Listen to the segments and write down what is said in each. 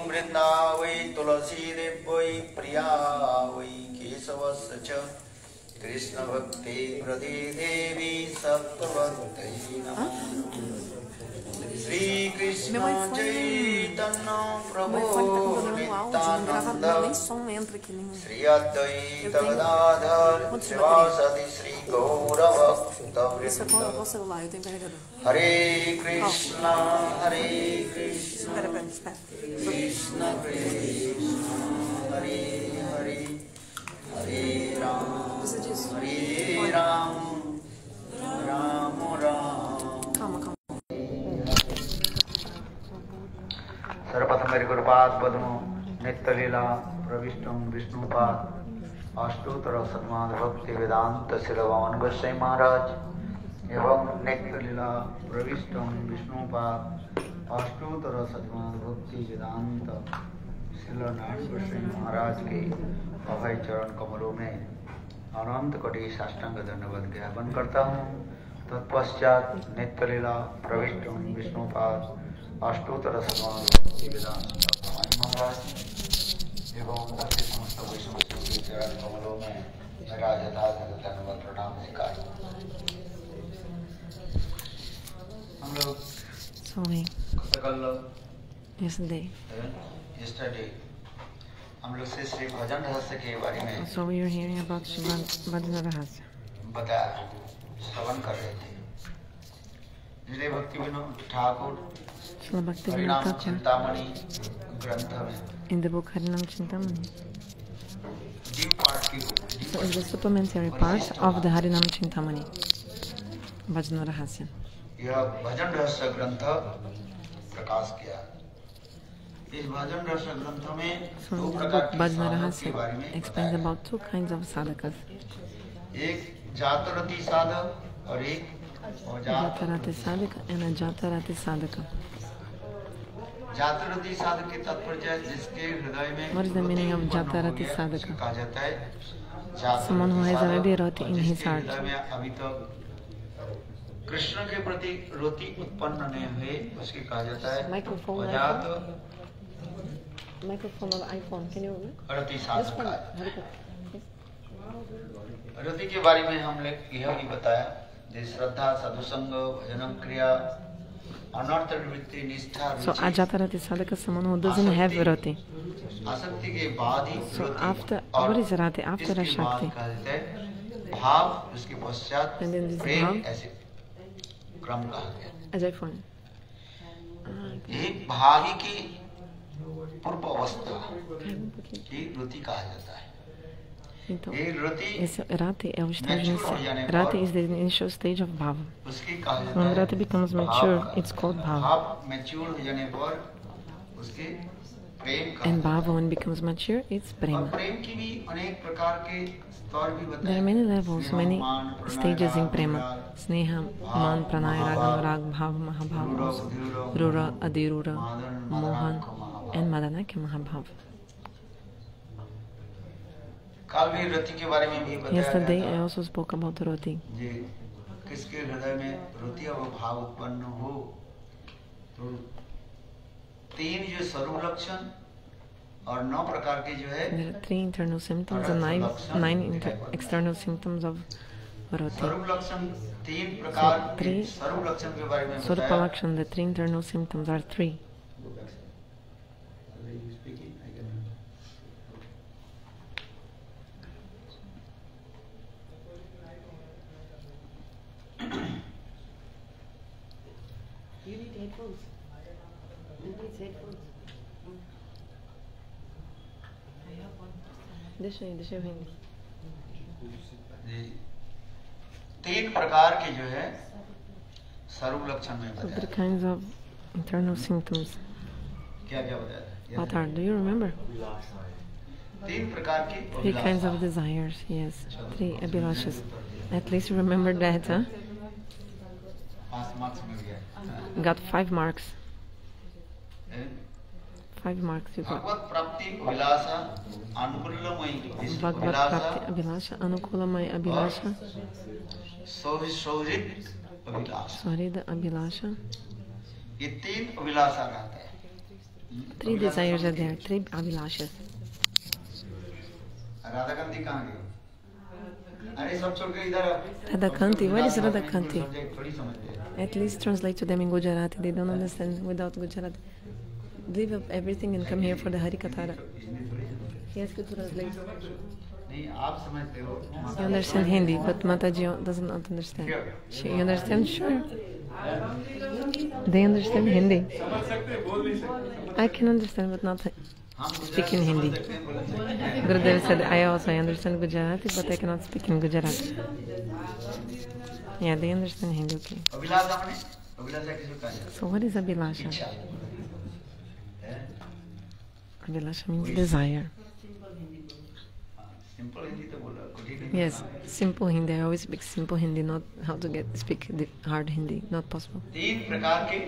वृंदा वै तुलसी देव्यै प्रिया वै केशवस्य च कृष्ण भक्ति प्रदे देवी सत्ववत्यै नमः श्री कृष्ण चैतन्य प्रभु नित्यानंद श्री अद्वैत गदाधर श्रीवासदि श्री गौरभक्तवृंद हरे कृष्ण कृष्ण कृष्ण हरे हरे हरे राम राम राम सर्वप्रथम मेरे गुरुपाद पद्मो नित्य लीला प्रविष्टम विष्णुपाद अष्टोत्तर शतमान भक्ति वेदांत श्रीभगवान गोसाई महाराज एवं नित्य लीला प्रविष्टम विष्णुपाद अष्टोत्तर शतमान भक्ति वेदांत श्रीनारायण गोसाई महाराज के अभय चरण कमलों में अनंत कोटि साष्टांग धन्यवाद ज्ञापन करता हूँ। तत्पश्चात नित्य लीला प्रविष्टम विष्णुपाद अष्टोत्तर शतमान भक्ति वेदांत महाराज एवं समस्त वैष्णव के चरण कमलों में मेरा यथार्थ धन्यवाद प्रणाम स्वीकार। हम लोग कल yesterday हम लोग से श्री भजन रहस्य के बारे में So we are hearing about Bhajana Rahasya. बताया श्रवण कर रहे थे। श्री भक्ति विनोद ठाकुर हरिनाम चिंतामणि ग्रंथ में in the book Harinam Chintamani. So in the supplementary part of the Harinam Chintamani, Bhajana Rahasya. यह भजन रहस्य ग्रंथ प्रकाश किया। इस भजन रहस्य ग्रंथ में दो प्रकार के साधक के बारे में explains about two kinds of sadhakas. एक जातरति साधक और एक Jatarati sadhaka and a Jatarati sadhaka. जातरति साधक के तात्पर्य जिसके हृदय में What is the meaning of Jatarati sadhaka? कहा जाता है Someone who has already roti in his heart. अभी तक कृष्ण के प्रति रति उत्पन्न नहीं हुए उसके कहा जाता है Microphone of iPhone, can you remember? रति साधक। रति के बारे में हमने यह भी बताया जे श्रद्धा साधुसंग भजन क्रिया अनर्थ निवृत्ति निष्ठा। So Ajatarati sadhaka is someone who doesn't have rati. आसक्ति के बाद ही So after, what is rati? After a shakti. भाव उसके पश्चात प्रेम ऐसे क्रम कहा गया। As I phone. एक भागी की पूर्व अवस्था एक रति कहा जाता है। Então, एक रति esse rati é o estágio inicial. Rati is the initial stage of bhava. उसकी कहा जाता When है rati becomes mature, it's called bhava. भाव मैच्योर हो जाने पर उसके प्रेम का। And bhava, when it becomes mature, it's और prema. प्रेम की भी अनेक प्रकार के स्तर भी बताए। There are many levels, many stages in prema. Sneha, man, pranaya, raga, anurag, bhava, mahabhava, also. Rura, adirura, mohan, and madanakya mahabhava. कल भी रति के बारे में भी बताया। Yesterday, I also spoke about rati. जे किसके हृदय में रति और भाव उत्पन्न हो तो तीन जो स्वरूप लक्षण और 9 प्रकार के जो है There are 3 internal symptoms and 9 external symptoms of rati. स्वरूप लक्षण 3 प्रकार के three स्वरूप लक्षण के बारे में Swarupa बताया। Lakshana, the 3 internal symptoms are 3. You need headphones. You need headphones. I have one. Deixa eu ver. जी 3 प्रकार के जो है स्वरूप लक्षण में So बताया। 3 kinds of internal symptoms. क्या क्या बताया? What are? Do you remember? 3 प्रकार के 3 kinds of desires. Yes, 3 abhilashas. At least you remember that, huh? 5 marks मिल गया। Got 5 marks. 5 marks you got. भगवत प्राप्ति अभिलाषा अनुकूलमय Bhagavad Prapti Abhilasha, Anukulamay Abhilasha, सौहृद अभिलाषा। Sarida Abhilasha. ये 3 अभिलाषा रहते हैं। Three desires are there, three abhilashas. Radha कांति कहाँ गई? अरे सब छोड़ के इधर Radhakanti, where is Radhakanti? थोड़ी समझते हैं। At least translate to them in Gujarati. They don't understand without Gujarati. Leave up everything and come here for the Harikatha. He has to translate. नहीं आप समझते हो। You understand Hindi, but Mataji does not understand. You understand? Sure. They understand Hindi. I can understand, but not speak in Hindi. Gurudev said, I also understand Gujarati, but I cannot speak in Gujarati. Yeah, they understand Hindi, okay. अभिलाषा माने अभिलाषा किसको कहा जाता है? So what is Abhilasha? इच्छा। Abhilasha means desire. Simple Hindi तो बोला कठिन Hindi. Yes, simple Hindi. I always speak simple Hindi, not how to speak the hard Hindi. Not possible. तीन प्रकार के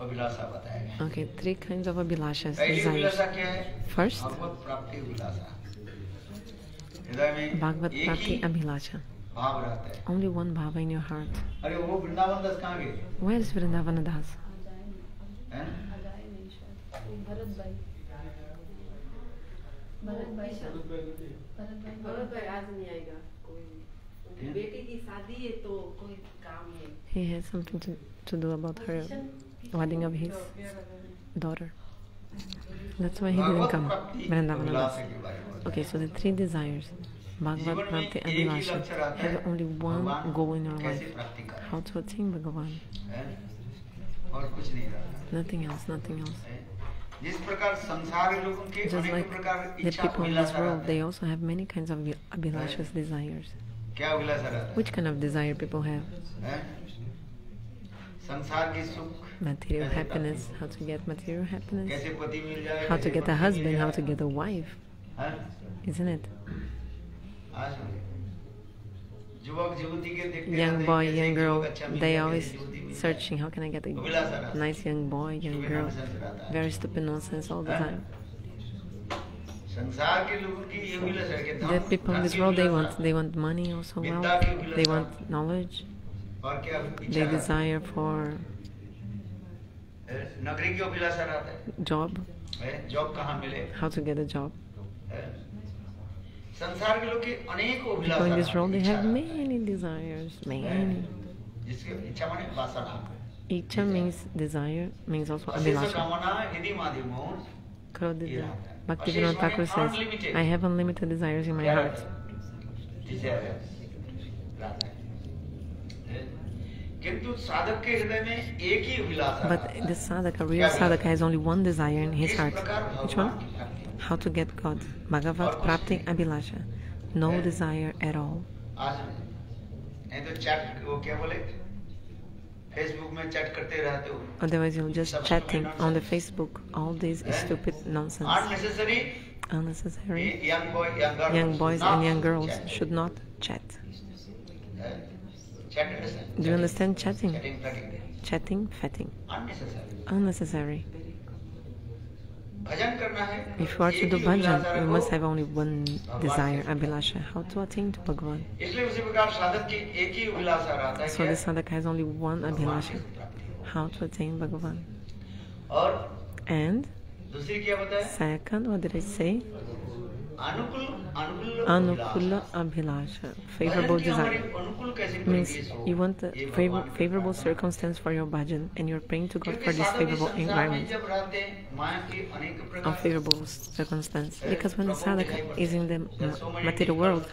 अभिलाषा बताए गए। Okay, three kinds of Abhilashas, पहली desires. अभिलाषा क्या है? First, भगवत प्राप्ति अभिलाषा। हृदय में Bhagavad एक Prapti ही Abhilasha. भाव रहता है। Only one bhava in your heart. अरे वो वृंदावन दास कहाँ गए? Where is Vrindavana Das? हैं? भरत भाई आज नहीं आएगा कोई बेटी की शादी है तो कोई काम है He has something to do about her wedding of his daughter. That's why he didn't come. Vrindavana Das. Okay, so the three desires. Bhagavad Prapti Abhilasha have only one goal in your life. How to attain Bhagavan. और कुछ नहीं रहता। Nothing else, nothing else. जिस प्रकार संसार के लोगों के Just अनेक like प्रकार the इच्छा people in this Abhilasha world, रहता they है। also have many kinds of Abhilashas desires. क्या अभिलाषा रहता है? Which kind of desire people have? हैं? संसार की सुख, Material happiness, how to get material happiness, कैसे पति मिल जाए, how to कैसे get a पत्नी मिल husband, how जाए। to get a wife, हैं? isn't it? आज युवक युवती के देखते Young रहते boy, हैं, young कैसे girl, युवक अच्छा मिल they जाए, always कैसे युवती मिल जाए। searching, how can I get a nice young boy, young girl? Very stupid nonsense all the time. संसार के लोगों की ये अभिलाषा है कि धन- The people in धन this की world, Abhilasha, they want money, also Vidya wealth, की अभिलाषा, they want knowledge, और क्या they इच्छा रहता desire for है? नौकरी की अभिलाषा रहता है, job, जॉब कहाँ मिले, how to get a job. है? संसार के लोग की अनेक People Abhilasha in this world, they इच्छा have रहता है। many desires, many. जिसके इच्छा माने वासना। Icha means desire, means also अशेष Abhilasha. कामना यदि माध्यमों Krodita. Bhaktivinoda Thakur says, I have unlimited desires in my heart. किंतु साधक के हृदय में एक ही अभिलाषा But the sadhaka, real sadhaka, has only one desire in his heart. Which one? How to get God. Bhagavad Prapti Abhilasha. No desire at all. आज नहीं तो chat वो क्या बोले फेसबुक में चैट करते रहते हो Otherwise, you're just chatting on the Facebook. All this is stupid nonsense. unnecessary Unnecessary. young boy young girl Young boys and young girls should not chat. chat Do you understand chatting? chatting chatting Chatting, fatting. unnecessary Unnecessary. भजन करना है If you are to एक do he bhajan, Abhilasha you रखो। must have only one desire, Abhilasha. How to attain to Bhagavan. इसलिए उसी प्रकार साधक की एक ही अभिलाषा रहता है So क्या? the sadhaka has only one Abhilasha. How to attain Bhagavan. और And दूसरी क्या बताया second, what did I say? अनुकूल Anukula Abhilasha. Favorable desire. अनुकूल कैसे Means परिवेश हो? you want a favorable circumstance for your bhajan and you're praying to God क्योंकि for this साधक इस favorable संसार में environment. जब रहते हैं, माया की अनेक प्रकार Unfavorable circumstance. Because when the sadhaka is in the material world,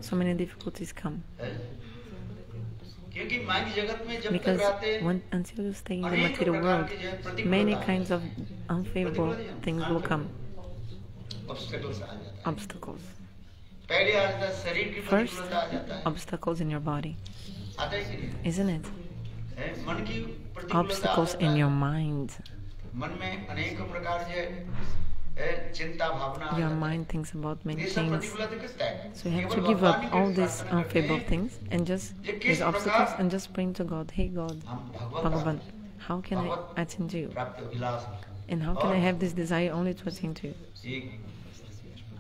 so many difficulties come. क्योंकि माया की जगत में जब तक Because रहते हैं until you stay in the material world, many kinds of unfavorable things will come, obstacles आ जाता है obstacles. पहले आ जाता है शरीर की First, प्रतिकूलता आ जाता है obstacles in your body, आता है कि नहीं isn't it? है? मन की प्रतिकूलता आ Obstacles जाता in है। your mind. मन में अनेक प्रकार से चिंता भावना आ Your जाता है। mind thinks about many ये सब things. प्रतिकूलता किसका है? So you have केवल to give भगवान up ही all के these प्रार्थना unfavorable करते things and just these obstacles and just praying to God. Hey God, हम Bhagavan, how can I attend to you? प्राप्त Abhilash And how can I have this desire only to attend to you? एक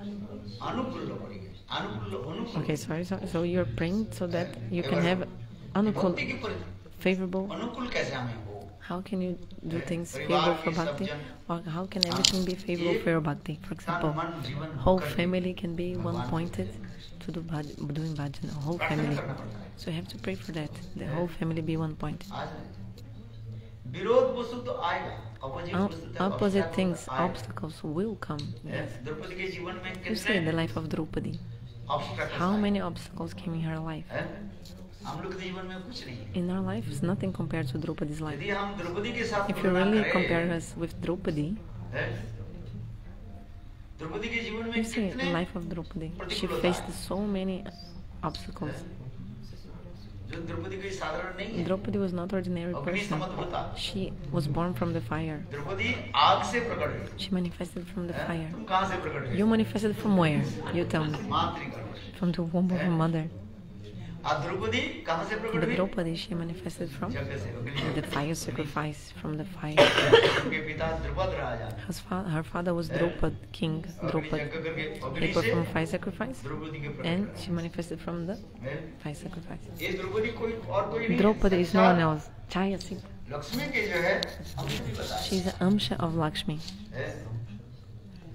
अनुकूल पड़ी है अनुकूल अनुकूल Okay, sorry. So you're praying so that you can have anukul, favorable? अनुकूल कैसे हमें हो? How can you do things favorable for bhakti? Or how can everything be favorable for your bhakti? For example, whole family can be one-pointed to do doing bhajan, whole family. So you have to pray for that, the whole family be one-pointed. विरोध वस्तु तो आएगा, Opposite things, obstacles will come. Yes. Draupadi के जीवन में You see the life of Draupadi. How many obstacles came in her life? हम लोग के जीवन में कुछ नहीं है। In our life, it's nothing compared to Draupadi's life. यदि हम द्रौपदी के साथ If you really compare us with Draupadi, Draupadi के जीवन में you see the कितने life of Draupadi. She faced so many obstacles. जो द्रौपदी कोई साधारण नहीं है। Draupadi was not ordinary अग्नि person. समत होता। She was born from the fire. Draupadi आग से प्रकट हुई। She manifested from the fire. तुम कहाँ से प्रकट हुई? You manifested from where? You tell me. मातृगर्भ। From the womb of her mother. Draupadi कहाँ से प्रकट But हुई? Draupadi, she manifested from यज्ञ से, अग्नि the fire sacrifice, from the fire. उनके पिता द्रुपद राजा। Her father was Draupad, king Draupad. यज्ञ करके He अग्नि से performed fire sacrifice, द्रौपदी के प्रकट and she manifested from the हुए। fire sacrifice. ये द्रौपदी कोई और कोई नहीं। Draupadi is no one else. Chaya Sita. Lakshmi के जो है हमने भी बताया। She's an Amsha of Lakshmi.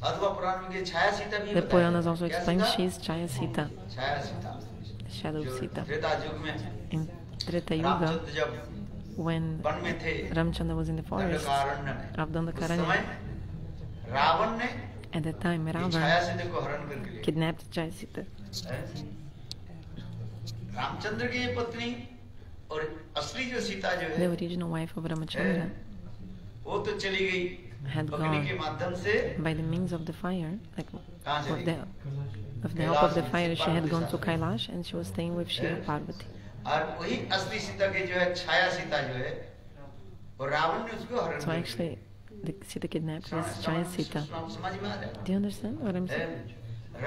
अथवा पुराण में छाया सीता भी The बताया। Puranas also क्या explain Sita? she's Chaya Sita, Chhaya Sita. the shadow जो Sita. त्रेता युग में In Treta Yuga, रामचंद्र जब when वन में थे Ramchandra was in the forest Dandakaranya में, of उस Dandakaranya, समय रावण ने at that time Chhaya Ravan Sita को हरण करके लिया। kidnapped Chaya Sita. रामचंद्र की पत्नी और असली जो सीता जो The है original wife of Ramachandra वो तो चली गई had अग्नि के gone माध्यम से। by the means of the fire, like कहाँ चली with the, गई? with the help of the fire, she had gone to Kailash and she was staying with Shiva Parvati. और वही असली सीता के जो है छाया सीता जो है वो रावण ने उसको हरण So कर लिया। actually, the Sita kidnapped is Chaya Sita. समझ में आ रहा है? Do you understand what I'm saying?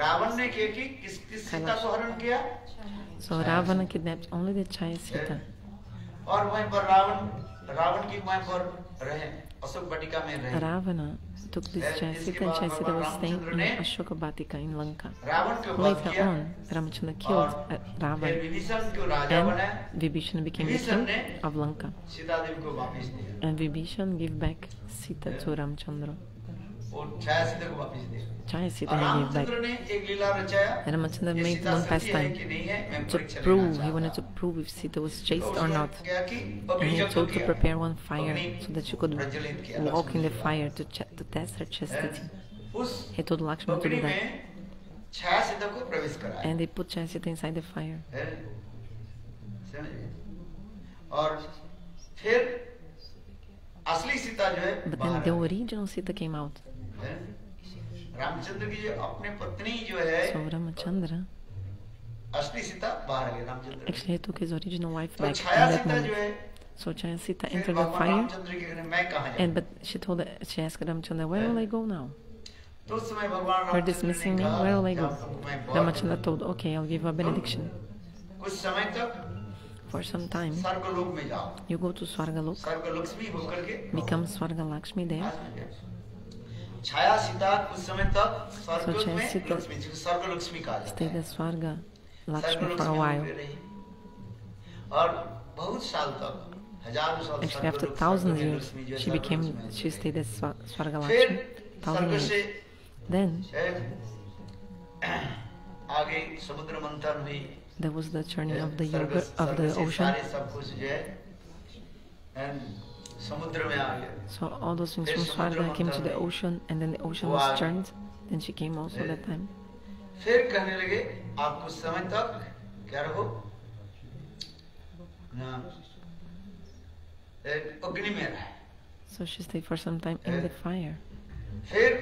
Ravan ने क्या की किस सीता को हरण किया? So Ravana kidnapped only the Chaya Sita. और वहीं पर रावण की वहीं पर रहे अशोक वाटिका में रहे। Ravana took this Chaya Sita and Chaya Sita was staying in Ashoka Batika in Lanka. Ravan को वध Later किया on, Ramachandra killed फिर Ravan विभीषण को राजा बनाया। and Vibhishan became the king of Lanka. Sita Devi को वापस दिया And Vibhishan gave back Sita to Ramchandra. और छाया सीता को वापस दिया। Chaya Sita और he gave back. रामचंद्र ने एक लीला रचाया। And Ramachandra ये made सीता one सच्ची है pastime कि नहीं है, मैं to परीक्षा लेना prove, he चाहता wanted to हूँ। prove if Sita was chaste तो or उसने not. क्या की? And अग्नि he जब told to किया। prepare one fire अग्नि so that she could प्रज्वलित किया walk in the Lakshmi fire to test her chastity. उस He told Lakshmi to अग्नि do that. में छाया सीता को प्रवेश कराया। And they put Chaya Sita inside the fire. है? समझे? और फिर असली सीता जो है But बाहर then the I. original Sita came out. है? रामचंद्र की जो अपने पत्नी जो है So Ramachandra, असली सीता बाहर आ गई Ramchandra. actually he took his original wife तो back in Chhaya that Sita जो moment. है So Chaya Sita फिर entered the भगवान fire. रामचंद्र के कहने मैं कहाँ जाऊँ? And but she asked Ramachandra, where will I go now? तो उस समय भगवान You're रामचंद्र dismissing ने me, कहा where will I कि go? आप सबको मैं बहुत Ramachandra told, okay, I'll give you a benediction. कुछ समय तक For some time, स्वर्गलोक में जाओ। you go to Swargalok, स्वर्ग लक्ष्मी होकर के become Swarga Lakshmi there. छाया सीता कुछ समय तक So स्वर्ग Chaya में Sita लक्ष्मी जिसको स्वर्ग लक्ष्मी कहा जाता stayed है। at Swarga स्वर्ग Lakshmi for a Lakshmi while. होकर रही। और बहुत साल तक हजारों साल Actually, after स्वर्ग thousands of में years, लक्ष्मी जो है she स्वर्ग became, Lakshmi she stayed at Swarga फिर Lakshmi, 1000 स्वर्ग years. से Then आगे समुद्र मंथन हुई। there was the churning of the स्वर्ग- yoga of स्वर्ग the से ocean. सारे सब कुछ जो है and समुद्र में आ गए। So all those things from Swarga came to the ocean, and then the ocean was churned. Then she came also that time. फिर कहने लगे आप कुछ समय तक क्या रहो ना अग्नि में रहे। So she stayed for some time in the fire. फिर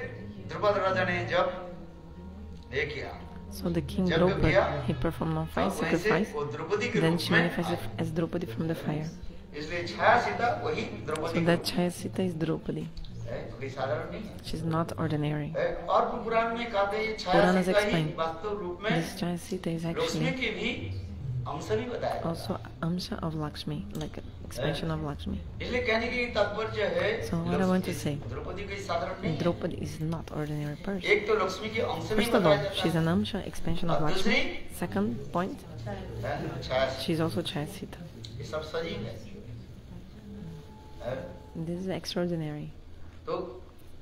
द्रुपद राजा ने जब ये किया So the king जब Draupadi, किया, he performed one fire तो वहीं से sacrifice. वो द्रौपदी के Then रूप she में manifested I. as Draupadi from the fire. इसलिए छाया सीता वही So Draupadi that Chaya Sita is Draupadi. है, कोई साधारण नहीं है। She's not ordinary. और पुराण में कहते हैं ये छाया Puranas सीता ही explain. वास्तव रूप में This Chaya Sita is Lakshmi actually के भी अंश भी बताया जाता also Amsha of Lakshmi, like an expansion of Lakshmi. है। इसलिए कहने की तात्पर्य है So what I want to say, Draupadi कोई साधारण नहीं है। Draupadi is not ordinary person. एक तो लक्ष्मी के अंश भी First of all, बताया जाता she's है। an Amsha, expansion of और Lakshmi. दूसरी Second point, छाया Sita. she's also Chaya Sita. ये सब सजीव है। This is extraordinary. तो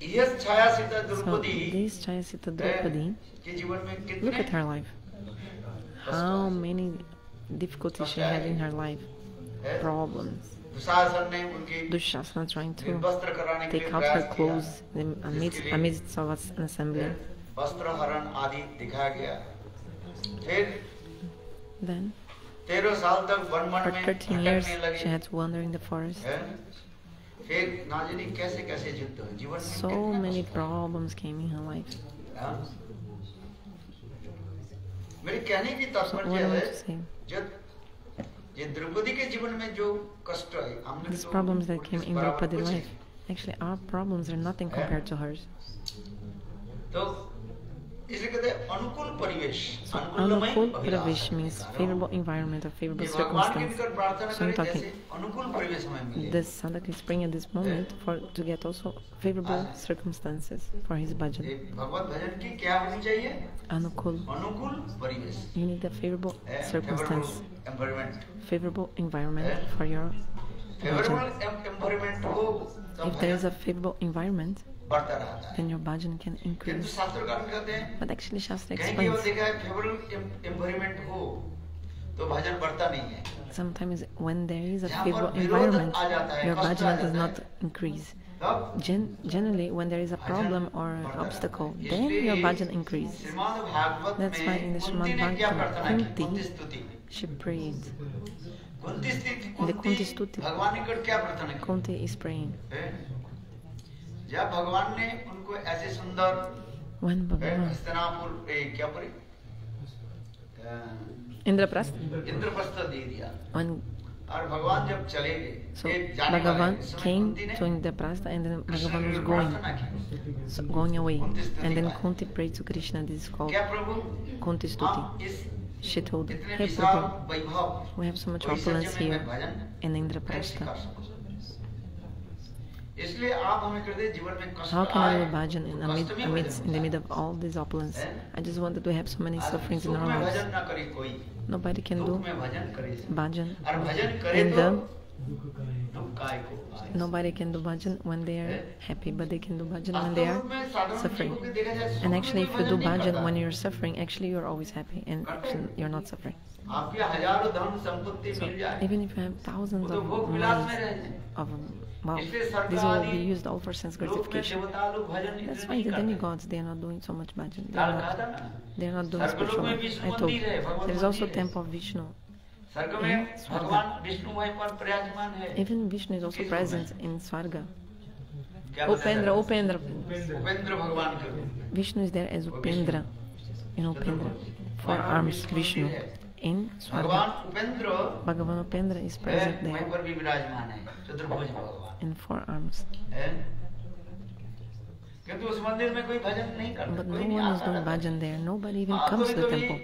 यह छायासिता So Draupadi this Chayasita Draupadi, के जीवन में look at कितने her life. How many difficulties she had in her life, problems. Dushasan ने उनकी Dushasana trying to वस्त्र कराने के लिए take out her प्रयास किया, clothes amidst of an assembly. वस्त्र हरण आदि दिखाया गया। फिर Then 13 साल तक वन for में 13 years भटकने she लगे। had to wander in the forest. फिर ना जाने कैसे कैसे युद्ध हुए जीवन में So कितने many कष्ट problems came in her life. हुए। हाँ? मेरे कहने की So what तात्पर्य I want है to say, जब ये द्रौपदी के जीवन में जो कष्ट है हमने these तो problems that came उनके in बराबर Draupadi's कुछ life, actually our problems are nothing compared to hers. नहीं। तो इसे कहते हैं अनुकूल परिवेश। So अनुकूलमय Anukul Abhilash. Pravesh means favorable environment or favorable ये भगवान के circumstance. निकट प्रार्थना So I'm करें talking जैसे अनुकूल परिवेश हमें मिले। this Sadhaka is praying at this moment to get also favorable circumstances for his ये bhajan. भगवत भजन की क्या होनी चाहिए? Anukul, अनुकूल परिवेश। you need a favorable circumstance, environment. favorable environment for your favourable bhajan. Environment हो तब If there is bhajan a favorable environment, बढ़ता रहता है। then your bhajan can किंतु increase. शास्त्रकार कहते हैं But actually Shastra कहीं भी वो explains, देखा है फेवरेबल एनवायरमेंट हो तो भजन बढ़ता नहीं है। sometimes when there is a जहाँ पर favorable विरोध environment, आ जाता है, your कष्ट आ bhajan does जाता not है, increase. तब Generally, when there is a problem or an obstacle, then your bhajan increases. Shrimad Bhagavat That's why in the में Srimad कुंती ने क्या Bhagavatam, प्रार्थना की? Kunti, कुंती स्तुति। she prayed. कुंती स्तुति In the Kunti Stuti, भगवान निकट क्या प्रार्थना की? Kunti is praying. जब भगवान ने उनको ऐसे सुंदर When Bhagavan, हस्तिनापुर क्या परी Indraprastha, इंद्रप्रस्थ दे दिया when और भगवान जब चले गए so एक जाने वाले Bhagavan इस समय came कुंती ने to Indraprastha and then Krishna Bhagavan की was going, प्रार्थना की। so going away. And then Kunti prayed to Krishna, this is called क्या प्रभु Kunti हम Stuti. इस She told, इतने Hey Vishal Prabhu, Vaibhav we have so much कोई opulence सत्य में here मैं भजन in कैसे Indraprastha. कर सकूं? इसलिए आप हमें कहते हैं जीवन में कष्ट How can I आए, do bhajan in the middle of all this opulence? I just wanted to have so many sufferings in सुख our में lives. भजन ना करे कोई, Nobody can दुख do में भजन करे। bhajan और भजन करे in तो the दुख काय को आए। nobody can do bhajan when they are happy, but they can do bhajan when they वास्तव are में साधारण suffering. जीवों को देखा जाए, सुख And में actually, कोई if you do भजन नहीं bhajan करता। when you're suffering, actually you're always happy, and actually you're not suffering. आपके हजारों धन संपत्ति So मिल जाए, even if you have वो thousands तो of भोग विलास में monies, रह जाए। of wow, इसलिए these स्वर्ग will आदि be used all for sense लोक में gratification. देवता लोग भजन That's इतने why नहीं the करते। demigods, they are not doing so much bhajan. काल कहा था ना, They are not doing स्वर्ग लोक spiritual में life. विष्णु I told मंदिर है, भगवान there is also मंदिर है। temple of Vishnu. स्वर्ग में भगवान विष्णु वहीं पर विराजमान है। Even Vishnu is also present in Swarga. क्या बताया Upendra, था? Upendra. उपेंद्र भगवान के रूप। Vishnu is there as Upendra. In Upendra. 4 arms Vishnu. In Swarga. भगवान Upendra Bhagavan Upendra is present वहीं there पर भी विराजमान है, चतुर्भुज भगवान in 4 arms. है। किंतु उस मंदिर में कोई भजन नहीं करता, But कोई no नहीं one is आता doing रहता। bhajan there. Nobody even हाँ, comes to the कभी-कभी temple.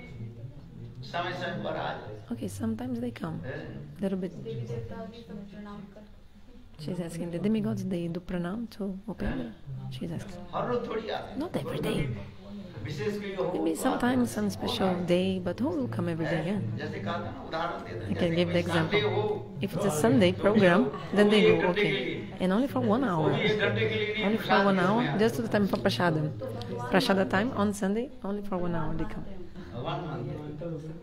समय समय पर आ जाए। Okay, sometimes they come. है। Little bit. She's asking, the demigods, they do pranam to Upendra? She's asking. हर रोज थोड़ी आते हैं। Not every day. विशेष कोई हो Maybe sometimes some special day, but who will come every day? Yeah. जैसे कहा था ना, उदाहरण देते हैं, I can जैसे give the कोई Sunday example. हो, If it's a Sunday program, then they go, okay. And only for 1 hour. वो भी 1 घंटे के लिए नहीं, Only for प्रसाद 1 के hour, समय just to the time for Prashadam. Prashada time on Sunday, only for 1 hour they come. भगवान मानते हैं।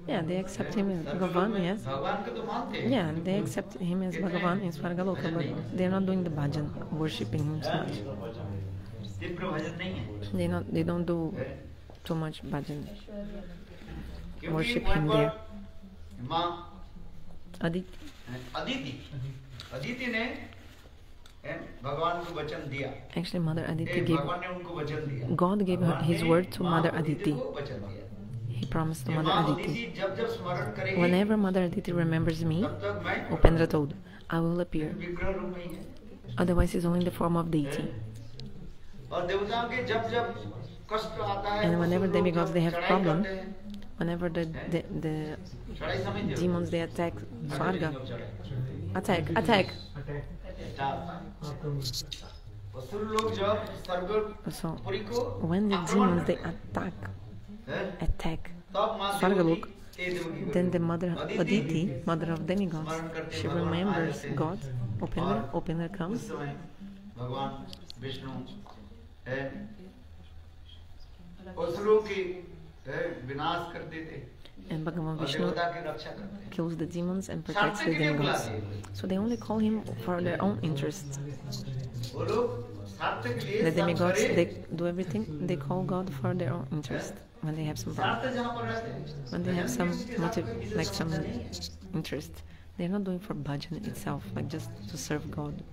Yeah, they accept him as Bhagavan, yes. भगवान को तो मानते हैं। Yeah, they accept him as Bhagavan in Svargaloka, but they're not doing the bhajan, worshipping him so much. तीव्र भजन नहीं है। They don't do too much bhajan. क्योंकि Worship वहाँ him पर there. माँ Aditi, अदिति ने भगवान को वचन दिया। actually Mother Aditi gave, भगवान ने उनको वचन दिया। God gave her his word to Mother माँ Aditi. को वचन दिया। He promised to ये Mother माँ Aditi. अदिति जब जब स्मरण करेगी, Whenever Mother Aditi remembers me, तब तक मैं Upendra told, I will appear. विग्रह रूप में ही है। Otherwise, he's only in the form of deity. और देवताओं के जब जब कष्ट आता है, And whenever तो लोग demigods, they have चढ़ाई problem, करते हैं। whenever the चढ़ाई समझते हो? demons, they attack Swarga. चढ़ाई। Attack. असुर लोग जब So, स्वर्गपुरी को when the आक्रमण demons, they करते हैं, attack तब माँ Swargalok, Devaki then the mother Aditi, mother of demigods, she remembers God opener comes. उस समय भगवान विष्णु है असुरों की विनाश करते थे And Bhagavan और Vishnu देवता की रक्षा करते थे। kills the demons and protects स्वार्थ the के लिए बुला demigods. दिए। So they only call him for their own interests. वो लोग स्वार्थ के लिए The सब demigods, करे। they do everything, they call God for their own interest when they have some power. स्वार्थ जहाँ पर रहते हैं, When they have some उसके साथ motive, किसी like से some संबंध नहीं है। interest, they're not doing for bhajan itself, like just to serve God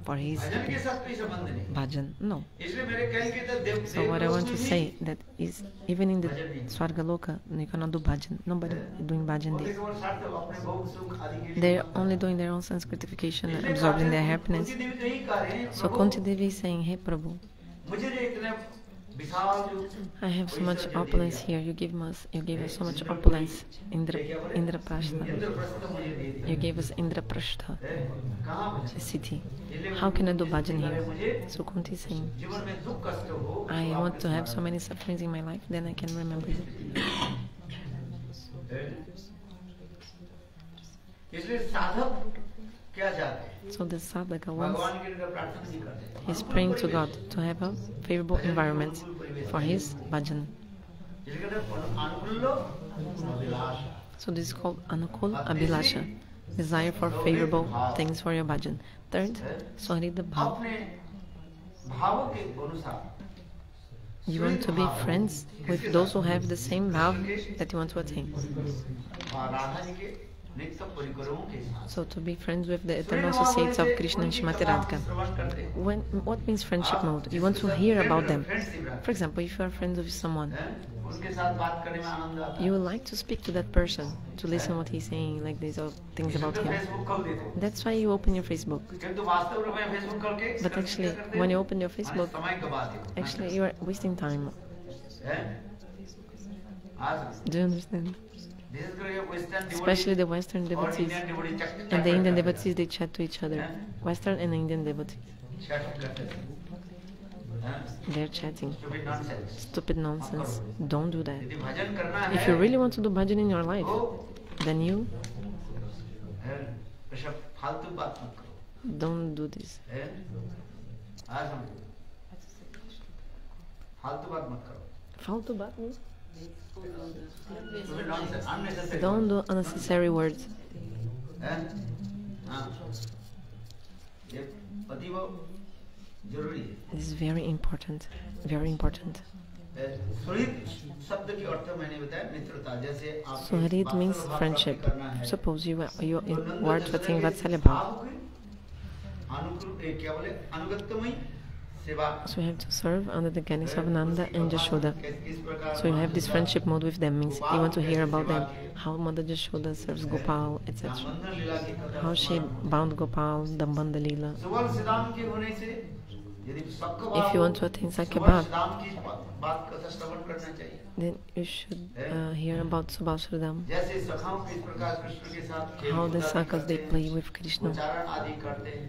for his भजन के साथ कोई संबंध नहीं। bhajan. No. इसलिए मेरे कहने की तो देव So what I want to देवलोक में say भी that is even in the Swargaloka you cannot do bhajan. Nobody doing bhajan वो there. केवल स्वार्थ अपने भोग सुख आदि के लिए They're only doing their own sense gratification and इसलिए absorbing their कहते हैं, happiness. कुंती देवी तो यही कह रहे हैं, So Prabhu, Kunti Devi is saying, hey Prabhu, मुझे जो इतने विशाल जो I have so much ईश्वर जो opulence they here. You gave us so much opulence. Indra Prashtha. Indraprastha मुझे दे दिया You gave us Indraprastha, है, कहाँ a भजन? city. इसलिए How can I do मुझे bhajan मुझे here? So Kunti is saying, जीवन में दुख कष्ट हो I तो want आपके to have स्मरण so many sufferings in my life, then I can remember you. है। इसलिए साधक क्या चाहते हैं? So the sadhaka wants, भगवान के लिए प्रार्थना नहीं करते। he's praying to God to have a favorable environment for his bhajan. इसलिए कहते हैं, अनुकूल Abhilash. So this is called Anukul Abhilasha, desire for favorable things for your bhajan. Third, Swarida Bhav. अपने भावों के अनुसार You want to be friends with those who have the same bhav that you want to attain. और राधा जी के नित्य परिकरों के साथ So to be friends with the eternal associates of Krishna and Shrimati Radhika. श्रवण करते हैं। What means friendship mode? You want to hear about them. For example, if you are friends with someone, हैं? उनके साथ बात करने में आनंद आता है। you would like to speak to that person, to listen what he's saying, like these or things इसलिए about तो him. फेसबुक खोल देते हैं। That's why you open your Facebook. किंतु वास्तव में फेसबुक खोल के But actually, when you open your Facebook, समय का बात है। actually you are wasting time. हैं? आज Do you understand? विशेष कर ये वेस्टर्न Especially the Western और devotees इंडियन डिवोटी चक and the Indian devotees, they chat to each other. Western and Indian devotees, chat करते थे। हैं? they're chatting. Stupid nonsense। Stupid nonsense. Don't do that. यदि भजन करना है If you really want to do bhajan in your life, तो then you हैं? ये सब फालतू बात मत करो। don't do this. हैं? आज समझो। फालतू बात मत करो। Faltu baat means Stupid nonsense, unnecessary। don't do unnecessary words. हैं? हाँ। ये अतीव जरूरी है। This is very important. Very important. सुहृद शब्द की अर्थ मैंने बताया मित्रता जैसे आप Suharit means friendship. Suppose you were to attain Vatsalya Bhav. अनुकूल क्या बोले अनुगत्यमयी सेवा So you have to serve under the guidance of Nanda and Jashoda. किस प्रकार So you have this friendship mode with them, means you want to hear about them, how Mother Jashoda serves Gopal, etc. बंधन लीला की कथा How she bound Gopal, Dambanda Leela. सुवर्ण सिद्धांत के होने से यदि सक्क If you want to attain Sakya सुवर्ण Bhav, सिद्धांत की बात कथा श्रवण करना चाहिए then you should hear about Subhasradam, जैसे सखाओं के इस प्रकार कृष्ण के साथ खेल how the कूद Sakas करते they हैं, play with Krishna, उच्चारण आदि करते हैं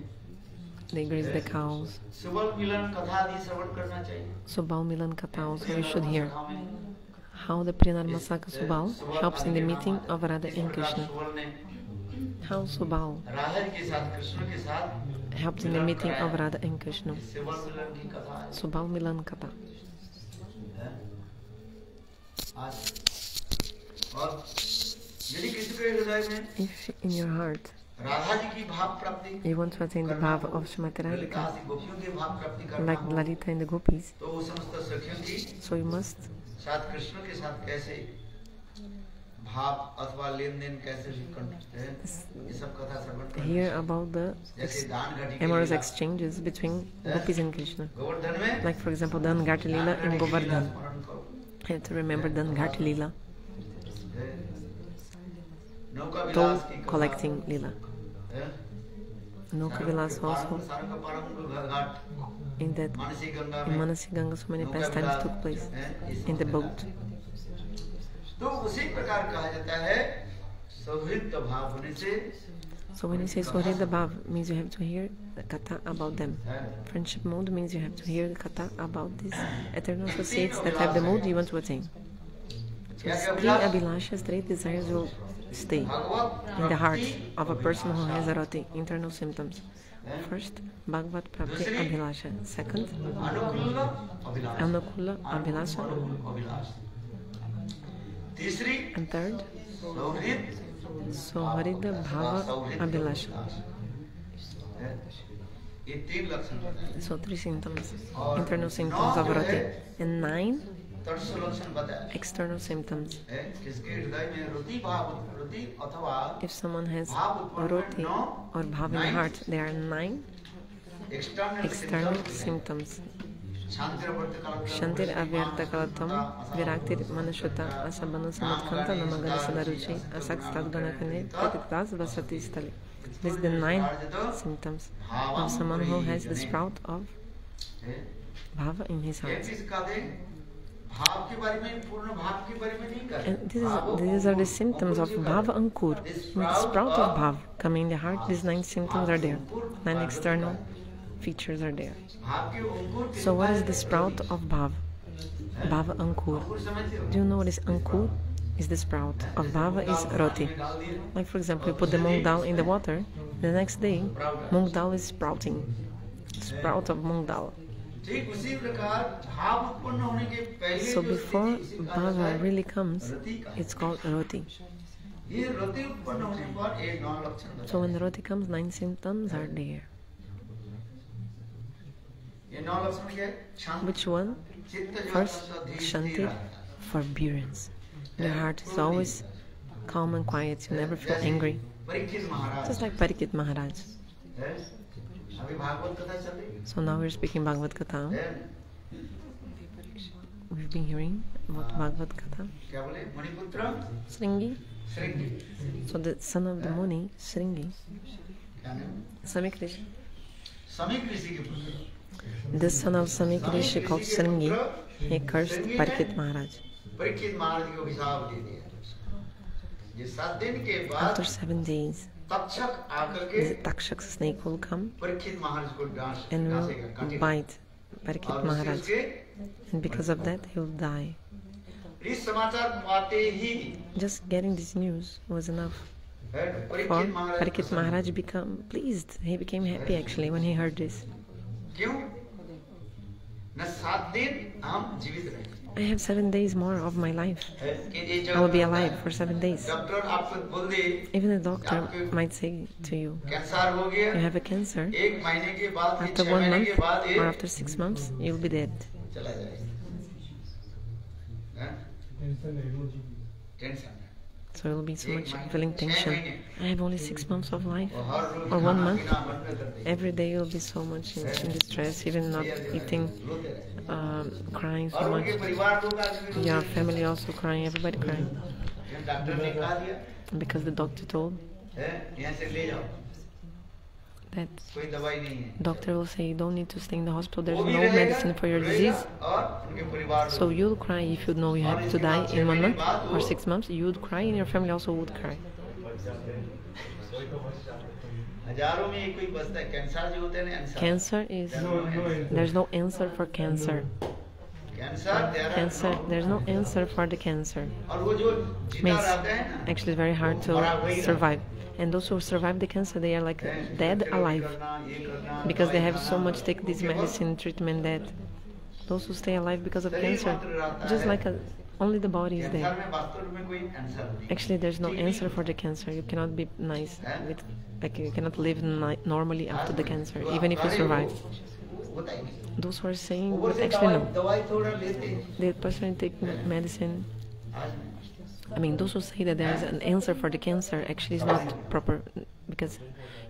they graze the cows. सुवर्ण मिलन कथा आदि श्रवण करना चाहिए Subal Milan Katha also you should hear सखाओं में how the Priyanarmasaka Subal helps in the meeting of Radha and Krishna. सुवर्ण ने How Subal राधा जी के साथ कृष्ण के साथ helps in the meeting of Radha and Krishna. सुवर्ण मिलन की कथा है Subal Milan Katha. आज और यदि किसी के हृदय में If in your heart Radha ji की भाव प्राप्ति you want to attain the bhav of Shrimati Lalita Radhika, आदि गोपियों की भाव प्राप्ति करना like हो, Lalita and the gopis, तो वो समस्त सखियों की so you must साथ कृष्ण के साथ कैसे भाव अथवा लेन देन कैसे करते हैं ये सब कथा श्रवण करना hear चाहिए। about the जैसे दान घाटी के amorous Leela, exchanges between gopis and Krishna. Govardhan में Like for example, Dan Ghati Leela दान in घाटी की लीला Govardhan. स्मरण करो। You have to remember Dan Ghati Leela, नौका विलास toll की कथा, collecting Leela. हैं? Noka Vilas also, सारंग परम घाट in that Mansi Ganga in में Manasi Ganga so many pastimes took place in the boat. तो उसी प्रकार कहा जाता है सौहृद भाव होने से So when you say Swarida Bhav, means you have to hear the katha about them. Friendship mode means you have to hear the katha about these eternal associates that have the mode you want to attain. So these three abhilashas, three desires will stay in the heart of a person who has roti, internal symptoms. First, Bhagavad Prapti Abhilasha. Second, Anukula Abhilasha. And third, Soharida Bhava Abhilasha. So 3 symptoms, internal symptoms of roti, and 9 external symptoms. If someone has roti or bhava in the heart, there are 9 external symptoms. Shantir avyarta kalatam viraktir manashuta asabanu samatkanta namagana sadaruchi asakstad ganakane pratitas vasati stali. This is the 9 symptoms of someone who has the sprout of bhava in his heart. And these are the symptoms of bhava ankur. With the sprout of bhava coming in the heart, these 9 symptoms are there. 9 external features are there. So what is the sprout of bhava? Bhava ankur. Do you know what is ankur? Is the sprout of bhava is roti. Like for example, you put the moong dal in the water, the next day moong dal is sprouting. Sprout of moong dal. So before bhava really comes, it's called roti. So when the roti comes, 9 symptoms are there. Which one? First, Shanti, forbearance. The heart is always calm and quiet. You never feel angry. Just like Parikshit Maharaj. So now we're speaking Bhagavad Katha. We've been hearing about Bhagavad Katha. Sringi. So the son of the Muni, Sringi. Samik Rishi. The son of Samik Rishi called Sringi, he cursed Parikshit Maharaj. After 7 days, the Takshak snake will come and will bite Parikshit Maharaj, and because of that he will die. Just getting this news was enough for Parikshit Maharaj become pleased. He became happy actually when he heard this. I have 7 days more of my life. I will be alive for 7 days. Even a doctor might say to you, you have a cancer. After 1 month or after 6 months, you'll be dead. So you'll be so much feeling tension. I have only 6 months of life or 1 month. Every day you'll be so much in distress, even not eating, crying so much. Your family also crying, everybody crying. Because the doctor told that doctor will say you don't need to stay in the hospital, there's no medicine for your disease. So you'll cry if you know you have to die in 1 month or 6 months. You would cry and your family also would cry. Cancer is, there's no answer for cancer. Cancer, there's no answer for the cancer. Means actually it's very hard to survive. And those who survive the cancer, they are like dead alive, because they have so much take this medicine treatment that those who stay alive because of cancer, just like only the body is there. Actually, there's no answer for the cancer. You cannot be nice with, like you cannot live normally after the cancer, even if you survive. Those who are saying, but actually no. The person take medicine. I mean, those who say that there is an answer for the cancer actually is not proper, because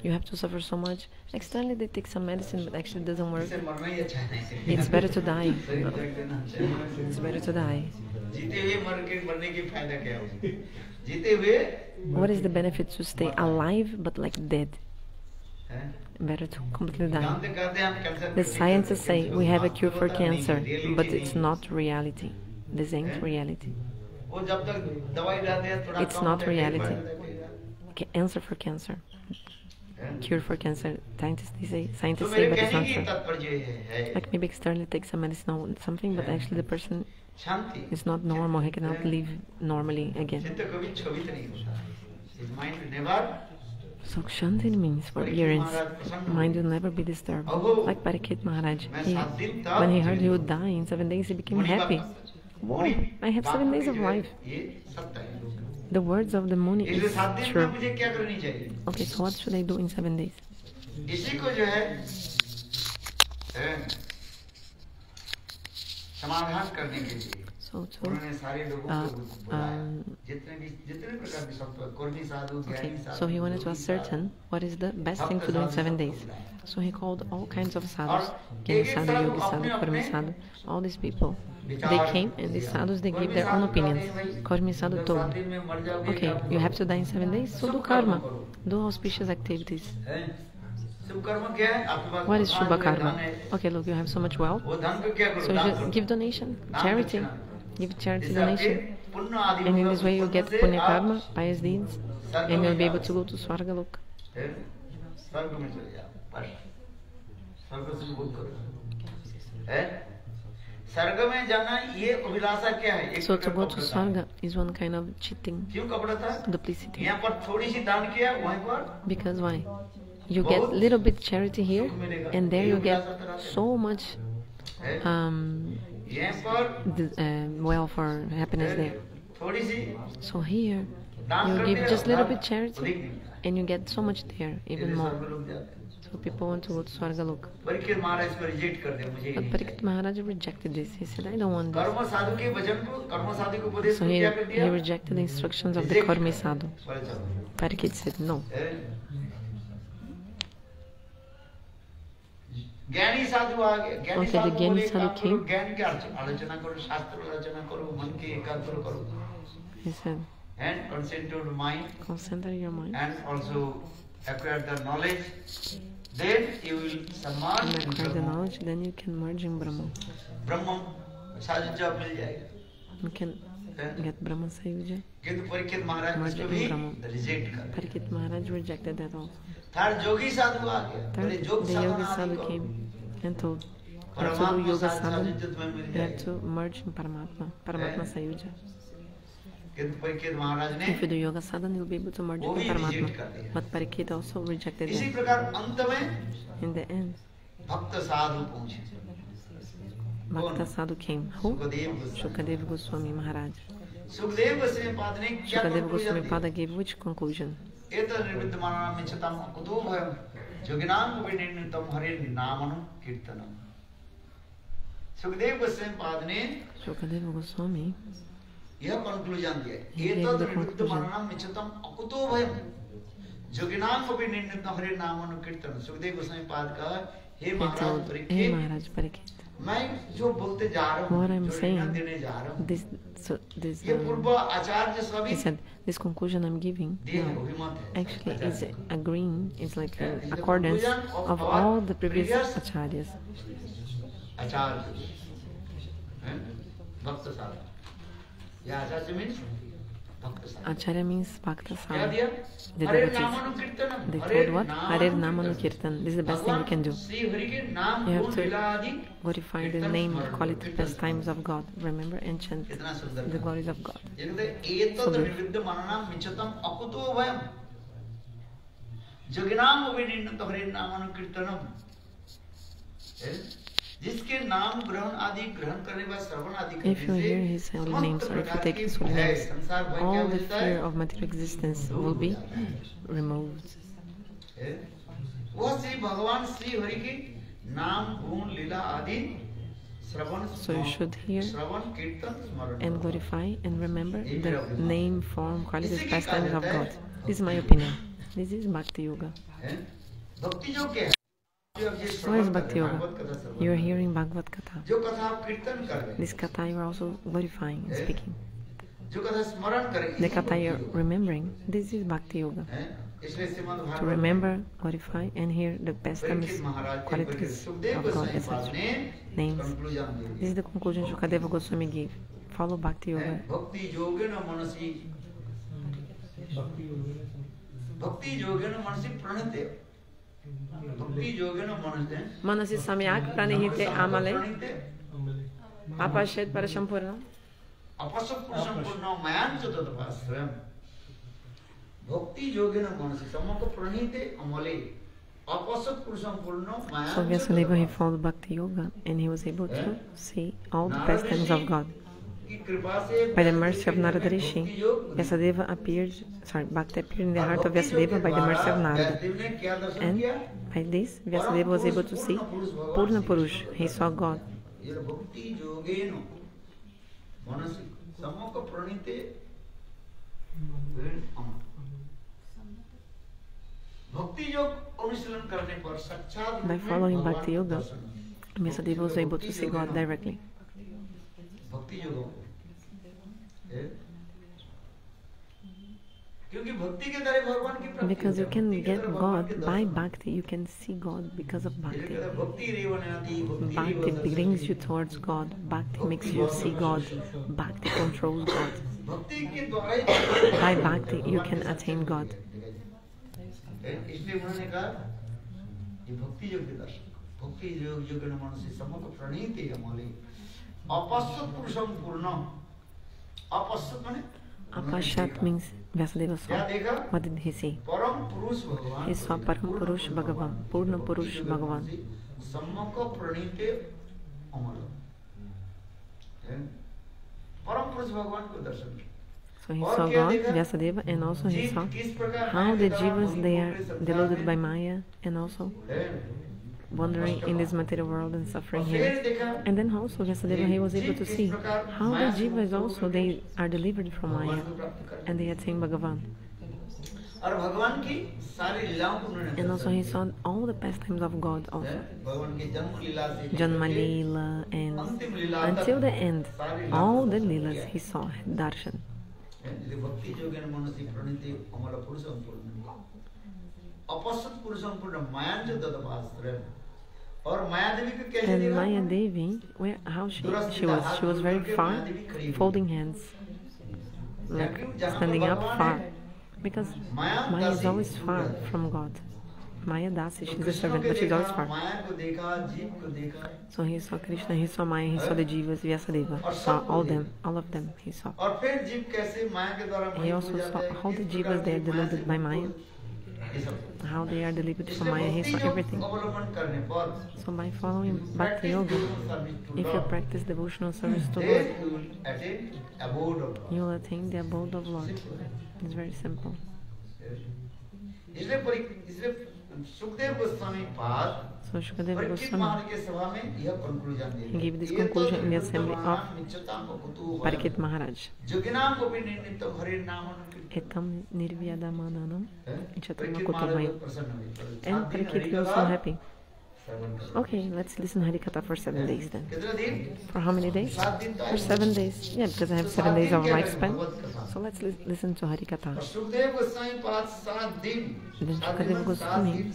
you have to suffer so much. Externally they take some medicine, but actually it doesn't work. It's better to die. It's better to die. What is the benefit to stay alive but like dead? Better to completely die. The scientists say we have a cure for cancer, but it's not reality. This ain't reality. It's not reality. Answer for cancer, cure for cancer. Scientists say, but it's not true. Like maybe externally take some medicine or something, but actually the person is not normal. He cannot live normally again. His mind never. So Kshanti means forbearance. Mind will never be disturbed. Like Parikshit Maharaj, when he heard he would die in 7 days, he became happy. Whoa, I have 7 days of life. The words of the Muni is true. Okay, so what should I do in 7 days? इसी को जो है समाधान करने के लिए उन्होंने सारे लोगों को बुलाया जितने प्रकार के संत कर्मी साधु ज्ञानी साधु. So he wanted to ascertain what is the best thing to do in 7 days. So he called all kinds of sadhus, Jnana sadhu, yogi sadhu, karmi sadhu, all these people. They came and these sadhus, they gave their own opinions. Karmi sadhu told, okay, you have to die in 7 days, so do karma, do auspicious activities. What is Shubha Karma? Okay, look, you have so much wealth, so you just give donation, charity, give charity donation. And in this way you get Punya Karma, pious deeds, and you'll be able to go to Swarga Loka. So to go to Swarga is one kind of cheating, duplicity. Because why? You get little bit charity here, and there you get so much wealth or happiness there. So here, you give just little bit charity, and you get so much there, even more. So people want to go to Swarga Loka. But Parikshit Maharaj rejected this. He said, I don't want this. So he rejected the instructions of the Karmi Sadhu. Parikshit said, no. ज्ञानी साधु आ गए. ज्ञानी साधु came. ज्ञान की आलोचना करो, शास्त्र आलोचना करो, मन की एकाग्र करो. He said, and concentrate mind. Concentrate your mind. And also acquire the knowledge. Then you will submerge in acquire the knowledge. Then you can merge in Brahman. Brahman, सायुज्य मिल जाएगा. You can get Brahman Sayuja. किंतु परीक्षित महाराज इसको भी reject कर. Parikshit Maharaj rejected that also. Third yogi sadhu आ गया. The yogi sadhu came and told, you have to do yoga sadhana, you have to merge in Paramatma, Paramatma Sayuja. If you do yoga sadhana, you'll be able to merge in Paramatma. But Parikshit also rejected that. In the end, Bhakta sadhu came. Who? Shukadeva Goswami Maharaj. Shukadeva Goswami Pada gave which conclusion? Shukadeva Goswami यह conclusion दिया. एतद् निवृत्तमरणं मिच्छतं अकुतो भयं जोगिनां अपि निर्णितं हरे नाम अनुकीर्तन. सुखदेव गोस्वामी पाद का हे महाराज परीक्षित, मैं जो बोलते जा रहा हूँ, what I'm saying, देने जा रहा हूँ, ये पूर्व आचार्य सभी, he said, this conclusion I'm giving actually is agreeing, is like in accordance of all the previous acharyas. आचार्य, भक्त साधु. Acharya means Bhakta Sadhu, the devotees. They told what? Hare Namanukirtan. This is the best thing we can do. You have to glorify the name, quality, pastimes of God. Remember and chant the glories of God. If you hear his holy names, or if you take his holy names, all the fear of material existence will be removed. So you should hear and glorify and remember the name, form, qualities, pastimes of God. This is my opinion. This is Bhakti Yoga. What is Bhakti Yoga? You are hearing Bhagavad Katha. This Katha you are also glorifying and speaking. The Katha you are remembering. This is Bhakti Yoga. To remember, glorify, and hear the pastimes, qualities of God, etc. Names. This is the conclusion Shukadeva Goswami gave. Follow Bhakti Yoga. Bhakti Yogena Manasi Pranate. Manasi Samyak Pranihite Amale Apashet Parashampurna. भक्ति योगेन मनसि समक प्रणीते अमले अपसत पुरुषं पूर्ण माया So Vyasadeva, he followed Bhakti Yoga and he was able to see all the pastimes of God. By the mercy of Narada Rishi, Vyasadeva appeared, Bhakti appeared in the heart of Vyasadeva by the mercy of Narada. And by this, Vyasadeva was able to see Purna Purush, he saw God. By following Bhakti Yoga, Vyasadeva was able to see God directly. Because you can get God by Bhakti, you can see God because of Bhakti. Bhakti brings you towards God, Bhakti makes you see God, Bhakti controls God. By Bhakti, you can attain God. Apashat means Vyasadeva saw. What did he see? He saw Param Purush Bhagavan, Purna Purush Bhagavan. So he saw God, Vyasadeva, and also he saw how the jivas, they are deluded by Maya and also wandering in this material world and suffering here. And then also Vyasadeva, he was able to see how the jivas also, they are delivered from Maya and they attain Bhagavan. And also he saw all the pastimes of God also. Janma Leela, and until the end, all the Leelas he saw, darshan. And Maya Devi, how she was very far, folding hands, like standing up far, because Maya is always far from God. Maya Dasi, she's a servant, but she's always far. So he saw Krishna, he saw Maya, he saw the Jivas, Vyasadeva, saw all of them he saw. He also saw how the Jivas, they are deluded by Maya, how they are delivered from Maya, he saw everything. So by following Bhakti Yoga, if you practice devotional service to Lord, you will attain the abode of Lord. It's very simple. So Shukadeva Goswami, he gave this conclusion in the assembly of Parikshit Maharaj. Etam nirvyadamananam chaturma kutumayam. And Parikshit was so happy. Okay, let's listen Harikatha for 7 days then. For how many days? For 7 days. Yeah, because I have 7 days of lifespan. So let's listen to Harikatha. Then Shukadeva Goswami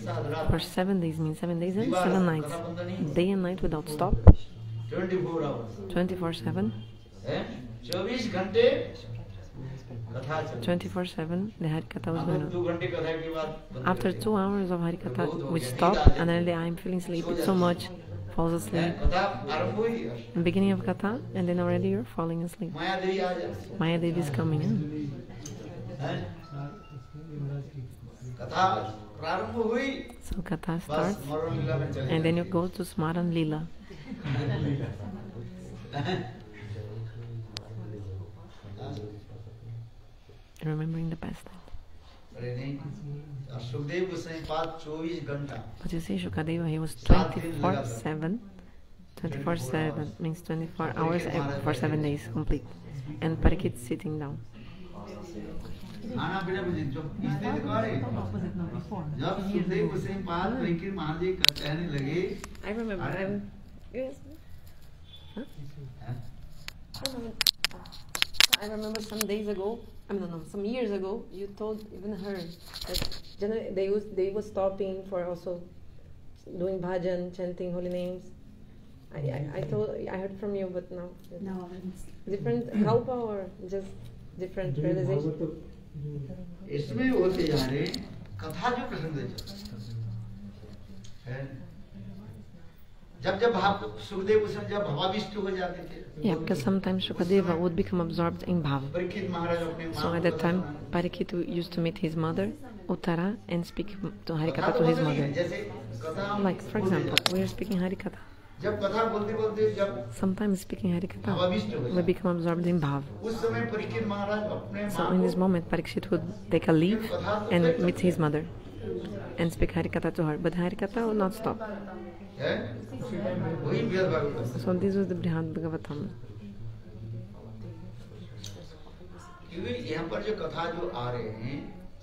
for 7 days means 7 days and 7 nights. Day and night without stop. 24/7. 24/7 the Harikatha was going on. After 2 hours of Harikatha, we stopped and then I'm feeling sleepy so much, falls asleep. In the beginning of Katha, and then already you're falling asleep. Maya Devi is coming in. So Katha starts, and then you go to Smaran Lila. Remembering the past. But you see, Shukadeva, he was 24/7. 24/7 means 24 hours for 7 days complete. And Parikshit sitting down. I remember. Yes. Huh? I remember some days ago, some years ago, you told even her that generally they were stopping for also doing bhajan, chanting holy names. I heard from you, but now no, different kalpa or just different realization. इसमें होते जा रहे कथा जो प्रसंग है जब जब सुखदेव उसमें जब भावाविष्ट हो जाते थे, Yeah, because sometimes Shukadeva would become absorbed in bhava. Parikshit महाराज अपने So at that time, Parikshit used to meet his mother, Uttara, and speak to Harikatha to his mother. जैसे कथा Like, for example, we are speaking Harikatha. जब कथा बोलते बोलते जब Sometimes speaking Harikatha, भावाविष्ट हो we जाते, become absorbed in bhava. उस समय परीक्षित महाराज अपने So in this moment, Parikshit would take a leave and meet his mother and speak Harikatha to her. But Harikatha would not stop. है वही वेद Bhagavat. So this was the Brihad Bhagavatam. क्योंकि यहाँ पर जो कथा जो आ रहे हैं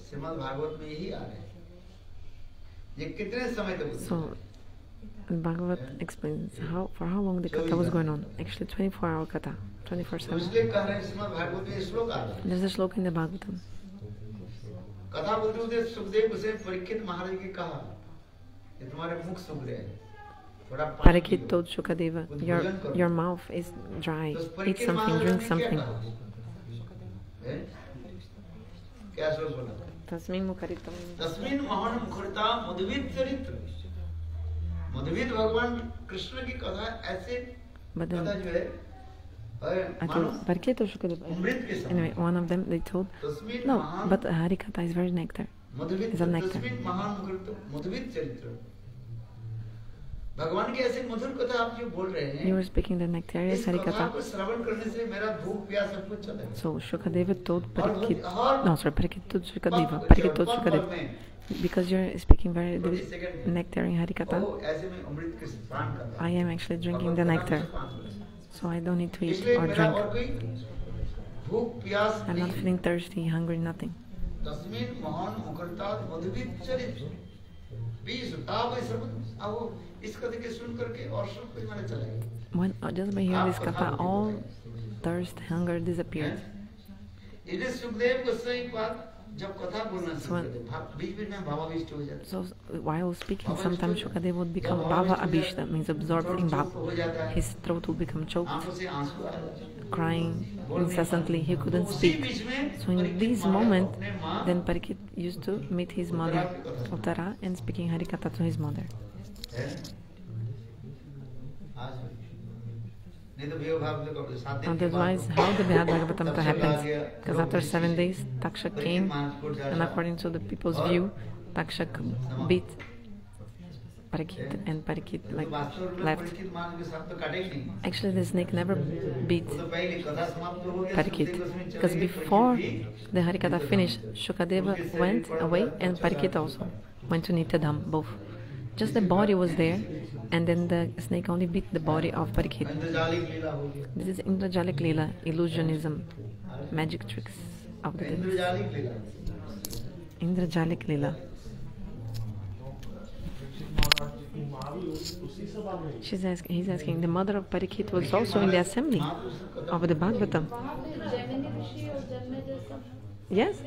श्रीमद् भागवत में यही आ रहे हैं। ये कितने समय तक? So Bhagavat explains for how long the katha was going on. Actually 24-hour katha, 24/7. इसलिए कह रहे हैं श्रीमद् भागवत में श्लोक आ रहे हैं। There's a shloka in the Bhagavatam. कथा बोलते बोलते सुखदेव उसे परीक्षित महाराज के कहा कि तुम्हारे मुख सूख रहे हैं, थोड़ा पानी Parikshit told Shukadeva, your mouth is dry. Eat something, drink something. क्या श्लोक बोला? Tasmin mukharitam. तस्मिन् महान मुखरता मधुवित चरित्र। मधुवित भगवान कृष्ण की कथा ऐसे कथा जो है I told Parikshit or Shukadeva. अमृत के समान। Anyway, one of them they told, no, but Harikatha is very nectar. मधुवित It's a nectar. तस्मिन् महान मुखरता मधुवित चरित्र। भगवान की ऐसी मधुर कथा आप जो बोल रहे हैं, You were speaking the nectarious इस कथा Harikatha. को श्रवण करने से मेरा भूख प्यास सब कुछ चला गया। So Shukadeva told Parikshit, Parikshit told Shukadeva, Parikshit told Shukadeva, because you're speaking very nectar in Harikatha, ऐसे में अमृत के पान कर रहा I am actually drinking the nectar, so I don't need to eat इसलिए or मेरा drink. और कोई भूख प्यास I'm not नहीं। feeling thirsty, hungry, nothing. तस्मिन् महान मुखरता मधुवित चरित्र। बीस ताप श्रवण अब इस कथा के सुन करके और सब कुछ मैंने चला गया। When just by hearing this katha, all thirst, hunger disappeared. इधर सुखदेव गोस्वामी की बात जब कथा बोलना शुरू करते बीच बीच में भावाविष्ट हो जाते। So while speaking, sometimes Shukadeva would become bhava abhishta, means absorbed in bhava. His throat would become choked, आंखों से आंसू आ जाते। crying incessantly. He couldn't speak. So in this moment, then Parikshit used to meet his mother, Uttara, and speaking Harikatha to his mother. Otherwise, how the Brihad Bhagavatam happens? Because after 7 days, Takshak came, and according to the people's view, Takshak beat Parikshit, and Parikshit left. Actually, the snake never beat Parikshit, because before the Harikatha finished, Shukadeva went away, and Parikshit also went to Nityadham, both. Just the body was there, and then the snake only beat the body of Parikshit. This is Indrajalik Leela, illusionism, magic tricks of the devil. Indrajalik Leela. He's asking, the mother of Parikshit was also in the assembly of the Bhagavatam. Yes?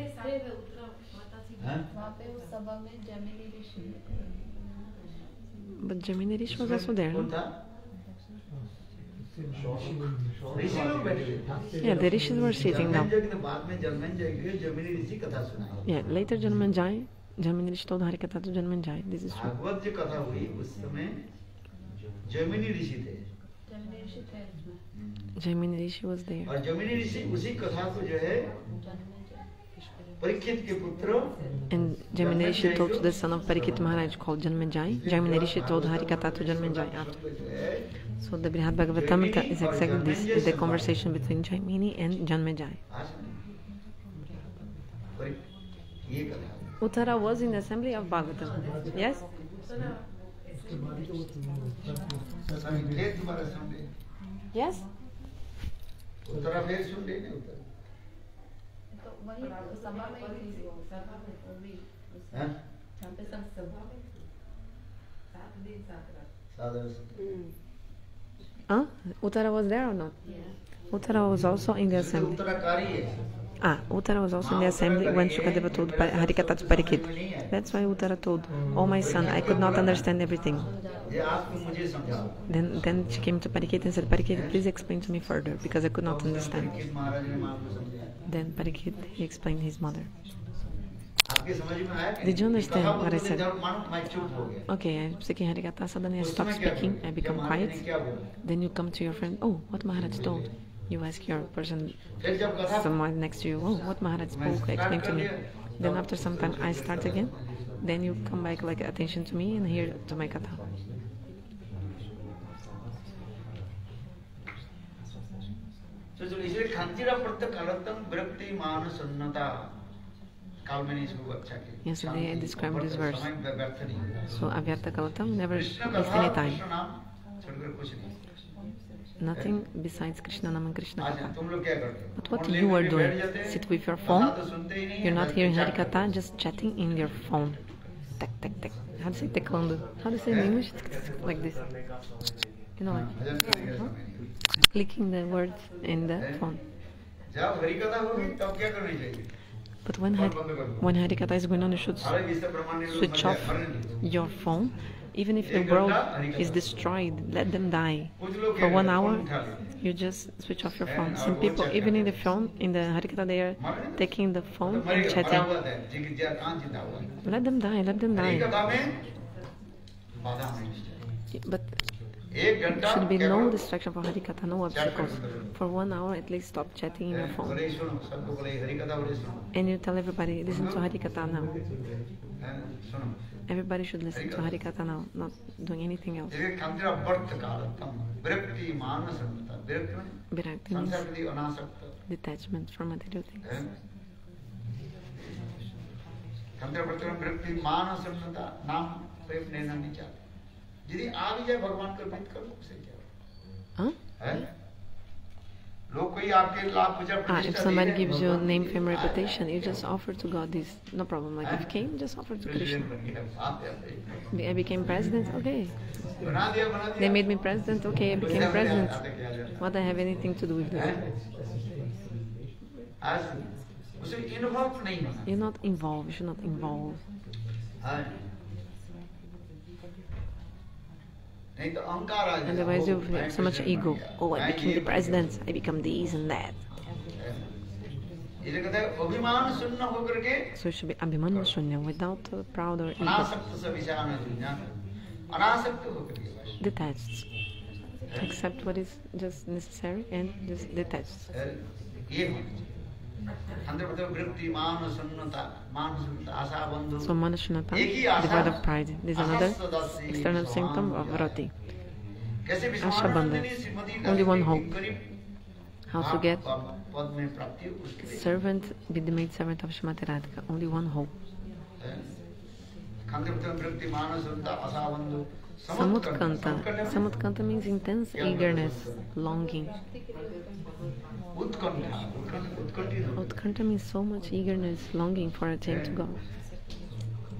But Gemini Rishi was also there. No? Yeah, the Rishis were sitting now. Yeah, later Janmanjay, Gemini Rishi told Harikatha to Janmanjay. This is true. Gemini Rishi was there. And Gemini Rishi told to the son of Parikshit Maharaj called Janmanjay. Gemini Rishi told Harikatha to Janmanjay after. So the Brihad Bhagavatam is exactly this, is the conversation between Jaimini and Janmanjay. Uttara was in the assembly of Bhagavatam. Yes? Yes? Uttara was there or not? Uttara was also in the assembly. Uttara was also in the assembly when Shukadeva told Harikatha to Parikshit. That's why Uttara told, "Oh my son, I could not understand everything." Then she came to Parikshit and said, "Parikshit, please explain to me further because I could not understand." Then Parikshit, he explained his mother. आपके समझ में आया कि Did you understand कहा what I बोलते said? जब मानो मैं चुप हो गया Okay, I'm speaking Harikatha, suddenly I उस stop समय क्या speaking, बोला? I become जब महाराज ने quiet. क्या बोला? Then you come to your friend, oh, what Maharaj told. You ask your person, फिर जब कथा someone next to you, oh, what Maharaj spoke, explain to me. Then after some time I start again. Then you come back like attention to me and hear to my katha. तो जो इसलिए खंतीरा प्रत्येक कालतम विरक्ति मान सुन्नता काल मैंने इसको अच्छा किया Yesterday I described this verse. समय व्यर्थ नहीं होगा So Avyarta Kalatam never Krishna waste कथा any time. कृष्ण नाम छोड़कर कुछ नहीं Nothing besides Krishna Nam and Krishna आज Katha. तुम लोग क्या करते हो But what phone you are लेकर बैठ doing, जाते हैं, sit with your कथा phone, तो सुनते ही नहीं you're है, not बैठ hearing के Hari chat करते Katha, just chatting in your phone. Tek, tek, tek. How do you say teclando? How do you say in English? Like this. You know, हैं। like भजन करेंगे समय। clicking the words in the phone. जब हरि कथा होगी तब क्या करनी चाहिए But when Hari Katha is going on, you should सारे विश्व ब्रह्मांड लोग switch off मरने नहीं। your phone. Even if the world is destroyed, let them die. For 1 hour, you just switch off your phone. Some people, even in the phone, in the Harikatha, they are taking the phone and chatting. Let them die, let them die. But there should be no distraction for Harikatha, no obstacles. For 1 hour, at least stop chatting in your phone. And you tell everybody, listen to Harikatha now. Everybody should listen to Harikatha now, not doing anything else. Virakti means detachment from material things. यदि आ भी जाए भगवान को अर्पित कर लो उसे क्या Huh? है लोग कोई आपके लाभ पूजा If प्रतिष्ठा somebody दे gives रहे you हैं, a name, fame, reputation, you just offer to God this. No problem. Like if came, just offer to Krishna. President बन गया, बात है, I became president, okay. बना दिया They made me president, okay, I became president. आते क्या जाए। What I have anything to do with this? आज उसे इन्वॉल्व नहीं होना You're not involved. You should not involve. है। नहीं तो अहंकार आ जाएगा, Otherwise, you मैं have so much president ego. बन गया, Oh, I मैं became ये the president. I become this and that. ये कहते हैं अभिमान शून्य होकर के So you should be abhimanyu shunya, without proud or ego. अनासक्त से विचार न जुड़ना, अनासक्त होकर के बस। Detached. Accept what is just necessary and just detached. ये होना चाहिए। अंदर मतलब वृत्ति मान शून्यता आशा बंधु So manashanata, एक ही आशा devoid of pride. This is another असस्सदस्य external symptom of स्वाम rati. कैसे Asha bandha. विश्वानंदिनी Shrimati Only one hope. गरीब How to get पद में प्राप्ति हो, उसके लिए servant, be the maid servant of Shrimati Radhika. Only one hope. अंदर मतलब वृत्ति मान शून्यता आशा बंधु Samutkanta. Samutkanta means intense eagerness, longing. उत्कंठा उत्कंठित हो। Utkanta means so much eagerness, longing for attain to God.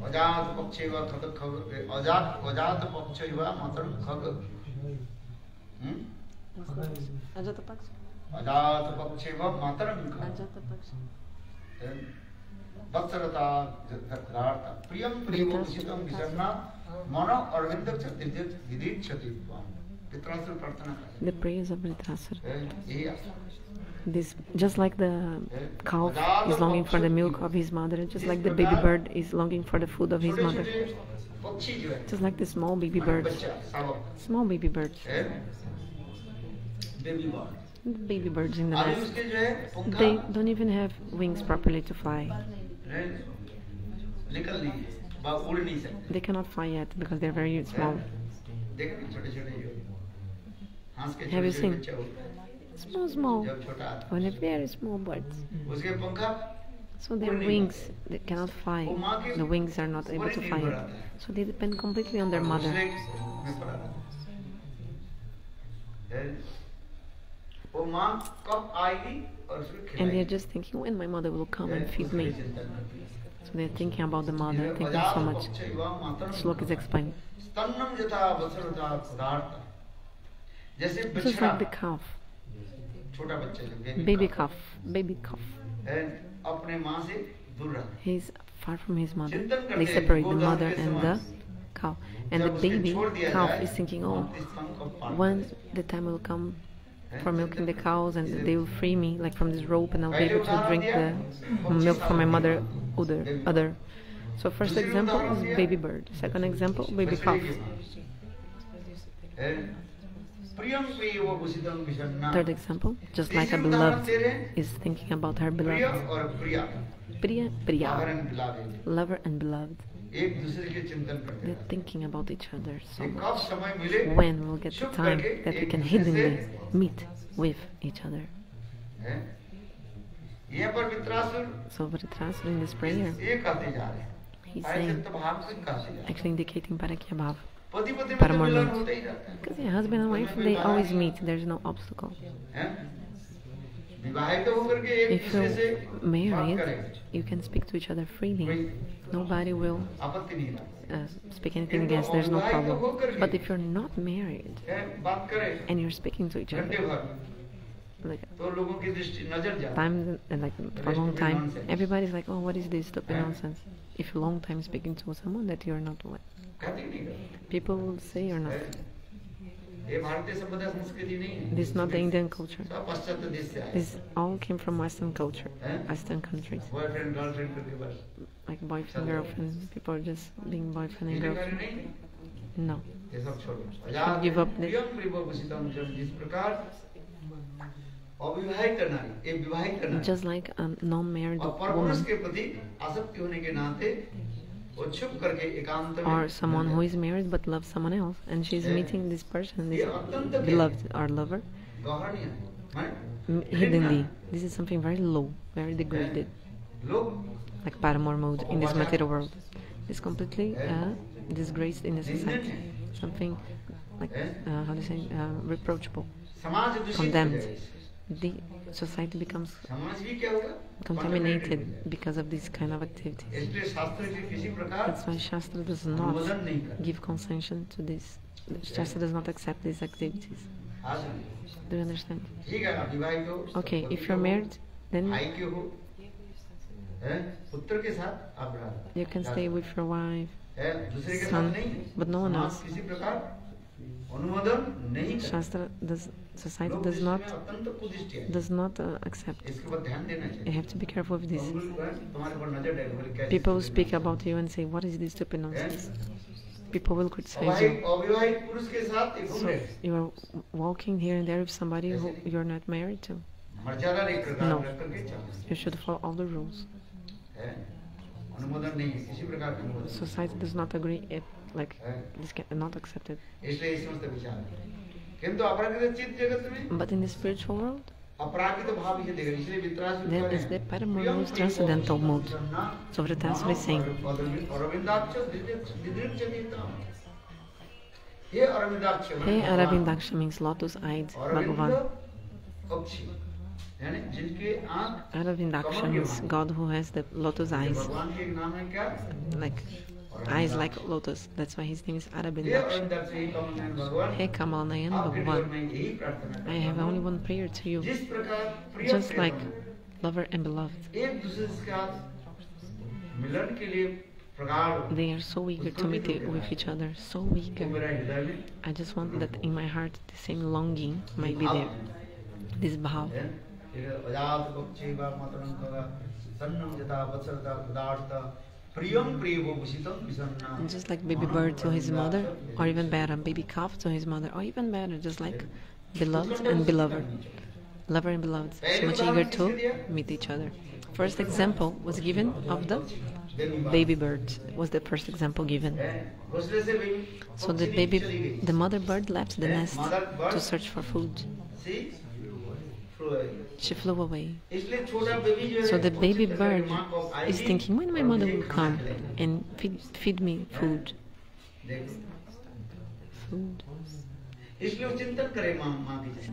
अजात पक्षे व खग खग अजात पक्षे व मतन खग अजात पक्षे व मतन खग वत्सरता जगदार्थ प्रियम प्रियोषितम विसन्ना मनो अरविंद विदिच्छति पितृसुर प्रार्थना The prayers of Dhritarashtra. यही आशा This, just like the calf is longing for the milk of his mother, just like the baby bird is longing for the food of his mother, पक्षी जो है just like the small baby birds, बच्चा शावक small baby birds, baby bird the baby birds in the अभी nest, उसके जो है पंखा they don't even have wings properly to fly. निकल नहीं है, उड़ नहीं सकते। They cannot fly yet because they're very small. देख छोटे छोटे जो हंस के Have you छोटे seen? बच्चे होते हैं, Small, small, जब छोटा आता only very small birds. है, उसके पंखा So their wings, they cannot fly. The wings are not able to fly yet. So they depend completely on their mother. में पड़ा रहता है। वो माँ कब आएगी और उसको And खिलाएगी। they're just thinking when my mother will come and feed me. चिंता करती है। So they're thinking about the mother, thinking so much. Slok is explaining. स्तन्नम यथा वत्सरता पदार्थ, जैसे Just बछड़ा like the calf, छोटा बच्चा जो baby calf, baby calf. है, अपने माँ से दूर रहता है। He's far from his mother. चिंतन They करते हैं, separate the गोदान mother के and the समान। cow. And the जब उसके baby छोड़ दिया calf जाए, is thinking, oh, हम इस स्तन को पार when the time will come for milking the cows, and they will free me like from this rope, and I'll be able to drink the milk from my mother udder. So first example is baby bird. Second example, baby calf. Third example, just like a beloved is thinking about her beloved. Priya, lover and beloved. They're thinking about each other so much. When we'll get the time that we can hiddenly meet with each other. So Vritrasura in this prayer, he's saying, actually indicating Parakya Bhava, Paramormont. Because yeah, husband and wife, they always meet, there's no obstacle. If you're married, you can speak to each other freely. Nobody will speak anything against, there's no problem. But if you're not married and you're speaking to each other, like time, like for a long time, everybody's like, oh, what is this stupid nonsense? If you're long time speaking to someone that you're not with, people will say you're not. This is not the Indian culture. This all came from Western culture, Western countries. Like boyfriend, girlfriend, people are just being boyfriend and girlfriend. No. Don't give up this. Just like a non-married woman or someone who is married but loves someone else, and she's meeting this person, this beloved or lover, hiddenly. This is something very low, very degraded, like paramour mode in this material world. It's completely disgraced in the society. Something like, how do you say, reproachable, condemned. The society becomes contaminated because of this kind of activities. That's why Shastra does not give concession to this. Shastra does not accept these activities. Do you understand? Okay, if you're married, then you can stay with your wife, son, but no one else. Shastra society does not accept. You have to be careful with this. People speak about you and say, what is this stupid nonsense? People will criticize you. So you are walking here and there with somebody who you're not married to. No, you should follow all the rules. Society does not agree, like this cannot accept it. But in the spiritual world, there is the paramour transcendental mode. So Vritrasura is saying, Hey Aravindaksha means lotus-eyed Bhagavan. Aravindaksha means God who has the lotus eyes, like eyes like lotus. That's why his name is Aravindaksha. Hey Kamalanayan Bhagavan, I have only one prayer to you, just like lover and beloved. They are so eager to meet with each other, so eager. I just want that in my heart the same longing might be there, this bhav. Just like baby bird to his mother, or even better, baby calf to his mother, or even better, just like beloved and beloved, lover and beloved, so much eager to meet each other. First example was given of the baby bird, was the first example given. So the mother bird left the nest to search for food. She flew away. So the baby bird is thinking, when my mother will come and feed me food.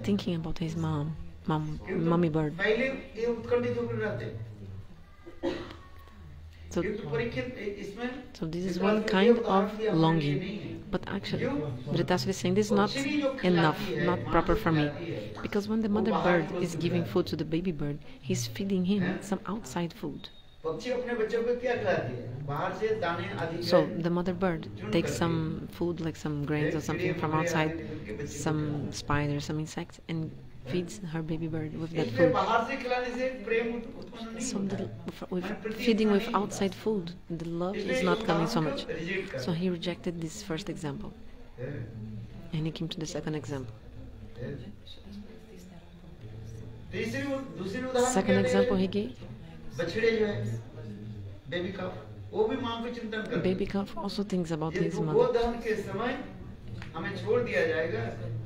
Thinking about his mommy bird. So this is one kind of longing. But actually, Vritrasura is saying this is not enough, not proper for me. Because when the mother bird is giving food to the baby bird, he's feeding him some outside food. So the mother bird takes some food, like some grains or something from outside, some spiders, some insects, and feeds her baby bird with that इसलिए food. बाहर से खिलाने से प्रेम उत्पन्न नहीं So होता है। with feeding with outside food, the love is इसलिए not coming so उदाहरण much. को reject कर So he rejected this first example, है। and he came to the second example. तीसरी दूसरी उदाहरण Second क्या example दे? he gave, बछड़े जो है बेबी कफ वो भी मां को चिंतन करते baby calf also thinks about ये his वो mother, दहन के समय हमें छोड़ दिया जाएगा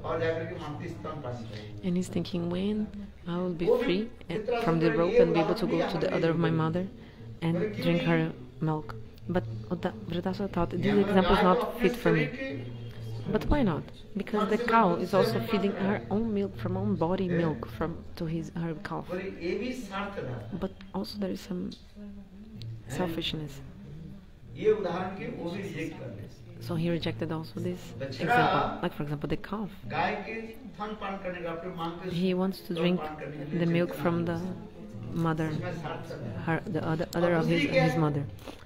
और जाकर के मातृ स्तन पानी करेंगे। and he's thinking, when I will be free from the rope and be able to go to the udder of my mother and drink her milk. But Vritasura thought this example is not fit for me. But why not? Because the cow is also feeding her own milk from own body milk to her calf. बोले ये भी स्वार्थ था। But also there is some selfishness. ये उदाहरण के वो भी रिजेक्ट कर दे। So he rejected also this example. Like for example the calf. गाय के थन पान करने का अपने मां के He wants to drink the milk from the mother, इसमें स्वार्थ है। the other of his mother.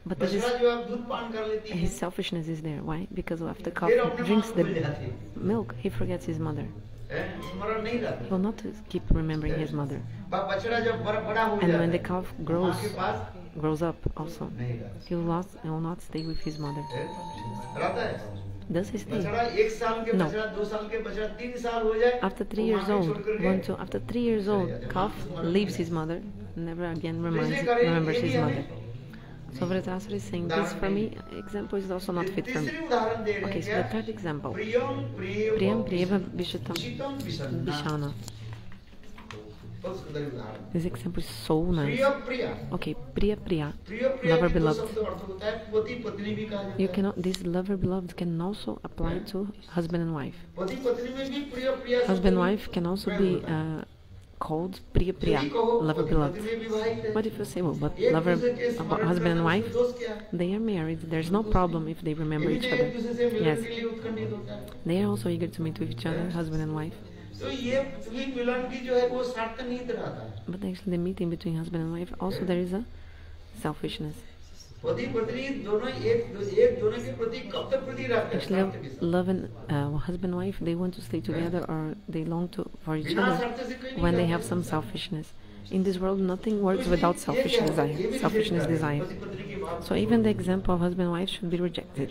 But this is, बछड़ा जो आप दूध पान कर लेती है his selfishness is there. Why? Because after the calf फिर अपने मां drinks को the भूल जाती है। milk, he forgets his mother. स्मरण नहीं रहता। He will not keep remembering his mother. बछड़ा जब बड़ा हो And जाता when the है calf मां के पास grows up also, नहीं रहता। he will not stay with his mother. रहता है। Does he stay? बछड़ा 1 साल के No. बछड़ा 2 साल के बछड़ा 3 साल हो जाए After 3 वो years मां को old, छोड़ करके after 3 years old, calf leaves his mother, never again remembers his mother. So Vritasura is saying, this for me, example is also not fit for me. तीसरी उदाहरण दे रहे Okay, हैं so क्या? the third example, Priyam Priyam Priyava Vishutam शीतम विषम Bishana. बहुत सुंदर उदाहरण। This example is so nice. प्रिय प्रिया Okay, Priya Priya, प्रिय प्रिया lover के दो beloved. शब्द अर्थ होता है पति पत्नी भी कहा जाता You है। cannot, this lover beloved can also apply to husband and wife. पति पत्नी में भी प्रिय प्रिया Husband and wife can also be called Priya Priya, यदि कहो lover पति beloved. पत्नी में विवाहित है What if you say, well, but एक lover, दूसरे के about स्मरण husband and करने wife, में दोष क्या है? they are married. There's no problem if they remember ये each भी एक other. दूसरे से मिलन Yes, के लिए उत्कंठित होता है। they are also eager to meet with each other, husband and wife. तो ये भी मिलन की जो है वो स्वार्थ नहीं रहता है। But actually, the meeting between husband and wife also there is a selfishness. पति पत्नी दोनों एक दोनों के प्रति कब तक प्रति रखते हैं? Actually, स्वार्थ के साथ। love and husband and wife, they want to stay together or they long for each बिना other स्वार्थ से कोई नहीं when they रहता have है। some selfishness. In this world, nothing works तो without ये selfish क्या है? desire, ये भी selfishness reject desire. पति पत्नी की बात So even the example of husband and wife should be rejected.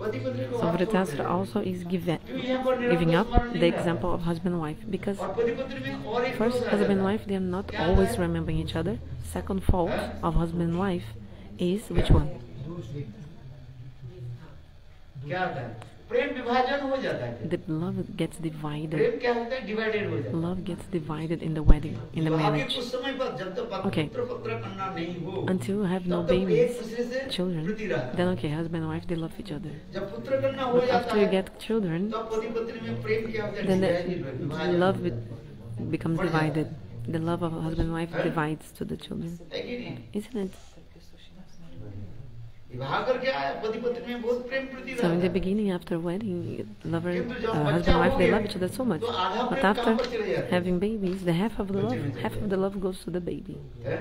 पति पत्नी को So बात छोड़ Vritasura देना। also is क्यों यहाँ पर giving निरंतर up स्मरण the नहीं रहा? example of husband and wife because और पति पत्नी में और एक first, दोष आ husband and जाता है। wife, they are not क्या always है? remembering each other. Second fault of husband and wife is which one? क्या होता है? प्रेम विभाजन हो जाता है। The love gets divided. प्रेम क्या होता है? डिवाइडेड हो जाता है। Love gets divided in the wedding, in the विवाह के marriage. कुछ समय बाद जब तक Okay. पुत्र पत्र कन्या नहीं हो Until you have no तब तक एक babies, दूसरे से children, प्रीति रहता है। then okay, husband and wife, they love each other. जब पुत्र कन्या हो But जाता after you है get children, तब पति पत्नी में प्रेम क्या होता है? then डिवाइडेड the विभाजन। love becomes divided. The love of husband and wife divides to the children. है कि नहीं? Isn't it? विवाह करके आया पति पत्नी में बहुत प्रेम प्रीति So in रहता the है। beginning, after wedding, lover, किंतु जब husband बच्चा and wife, हो they गया, love each other so much. तो आधा But प्रेम after कहाँ पर चले जाते हैं? having babies, the half of the love goes to the baby. है?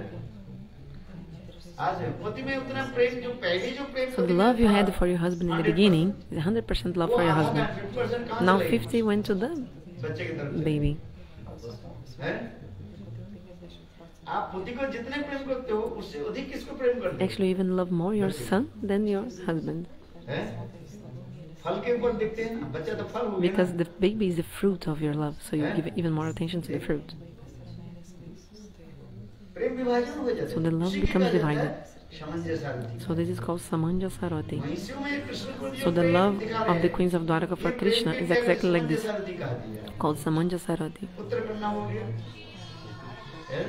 आज पति में उतना प्रेम जो पहले जो प्रेम So the पति में love you था, had for your husband in the beginning is 100% love वो for your आधा husband. 50% कहाँ से Now लगेगा? 50 went to the बच्चे की तरफ से। baby. हैं? आप पति को जितने प्रेम करते हो उससे अधिक किसको प्रेम करते हो? Actually, you even love more your son than your husband. हैं? फल के ऊपर देखते हैं ना, बच्चा तो फल हो गया Because ना। the baby is the fruit of your love, so you give even more attention to the fruit. प्रेम विभाजन हो जाता है। So the love उसी की becomes वजह से divided. सामंजस्य So this is called Samanja Sarati. महिषियों में कृष्ण को जो So the प्रेम love दिखा of रहे the हैं, queens of Dwaraka for ये Krishna प्रेम is के exactly like this, सामंजस्य कहती है। called Samanja Sarati. पुत्र कन्या हो गया। हैं?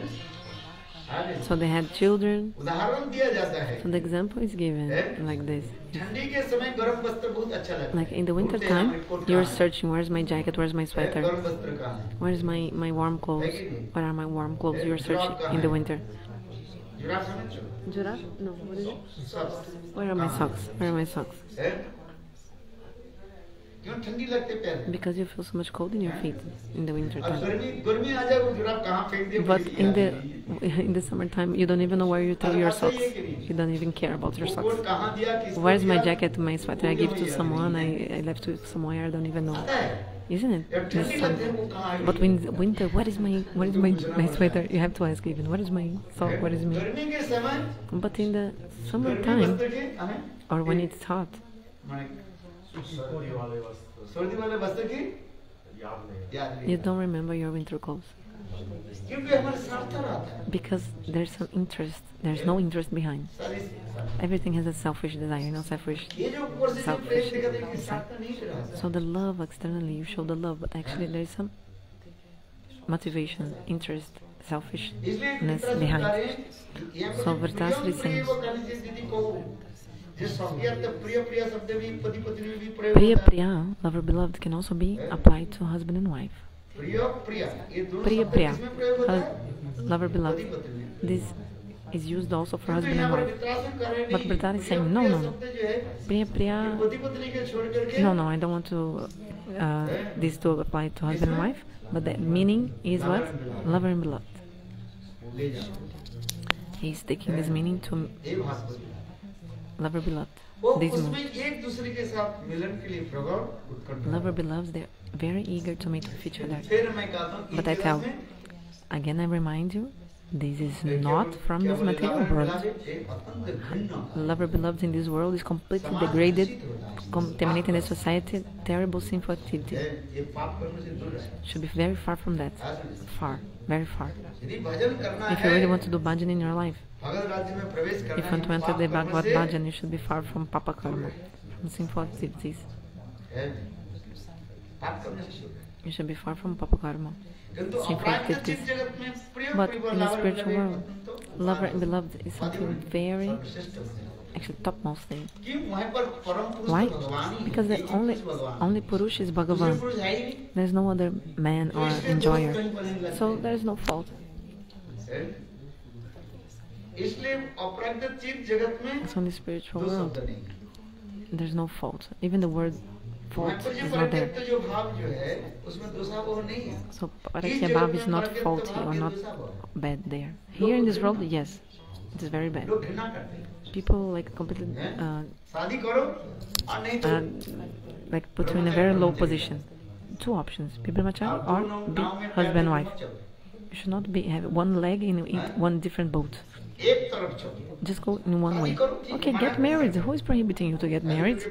आगे। So they had children. उदाहरण दिया जाता है। So the example is given like this. ठंडी के समय गर्म वस्त्र बहुत अच्छा लगता है। Like in the winter ढूंढते हैं time, हमारे कोट you're कहाँ है? searching, where's my jacket, where's my sweater, गर्म वस्त्र कहाँ है? where's my warm clothes, where are my warm clothes, you're searching in the winter. जुराब समझ लो। Jura? No, what is it? सब। Where are my socks? Where are my socks? हैं? क्यों ठंडी लगते पैर? Because you feel so much cold in your feet in the winter अब time. गर्मी आ जाए वो जुराब कहाँ फेंक दिए? But फेंक in दिया। the summertime, you don't even know where you throw your socks. You don't even care about your वो socks. कोट कहाँ दिया? किसको Where's my दिया? jacket, my sweater? I give to someone. I left to somewhere. I don't even know. आता है? isn't it? जब This ठंडी sun. लगती है वो कहाँ आएगी? But when winter, what is my sweater? You have to ask even. What is my sock? What is me? गर्मी के समय But in the गर्मी summertime, वस्त्र के हमें or when it's hot, सर्दी वाले वस्त्र की याद नहीं you don't remember your winter clothes क्योंकि हमारे साथ रहता है because there's some interest. There's no interest behind. सारी Everything has a selfish desire, no selfish. ये जो ऊपर से जो प्रेम Selfish. दिखाते हैं कि साथ नहीं रहा So the love externally, you show the love, but actually there is some motivation, interest, selfishness behind. So Vritarasura is saying, Priya Priya, lover beloved, can also be applied to husband and wife. Priya Priya, lover beloved, this is used also for husband and wife. But Vritarasura is saying, no. Priya Priya, no, I don't want to this to apply to husband and wife. But the meaning is what? Lover and beloved. He's taking this meaning to lover beloved. This mood. Lover beloves, they're very eager to meet with each other. But I tell, again I remind you, this is not from this material world. Lover beloved in this world is completely degraded, contaminating the society, terrible sinful activity. Should be very far from that. Far, very far. If you really want to do bhajan in your life, if you want to enter the Bhagavad bhajan, you should be far from papa karma, from sinful activities. You should be far from papa karma, sinful activities. But in the spiritual world, lover and beloved is something very, actually topmost thing. Why? Because the only Purush is Bhagavan. There's no other man or enjoyer. So there is no fault. So in the spiritual world, there's no fault. Even the word fault is not there. So Parakya Bhav is not faulty or not bad there. Here in this world, yes, it is very bad. People like completely like put you in a very low position. Two options: be brahmachari or be husband wife. You should not be have one leg in one different boat. Just go in one way. Okay, get married. Who is prohibiting you to get married?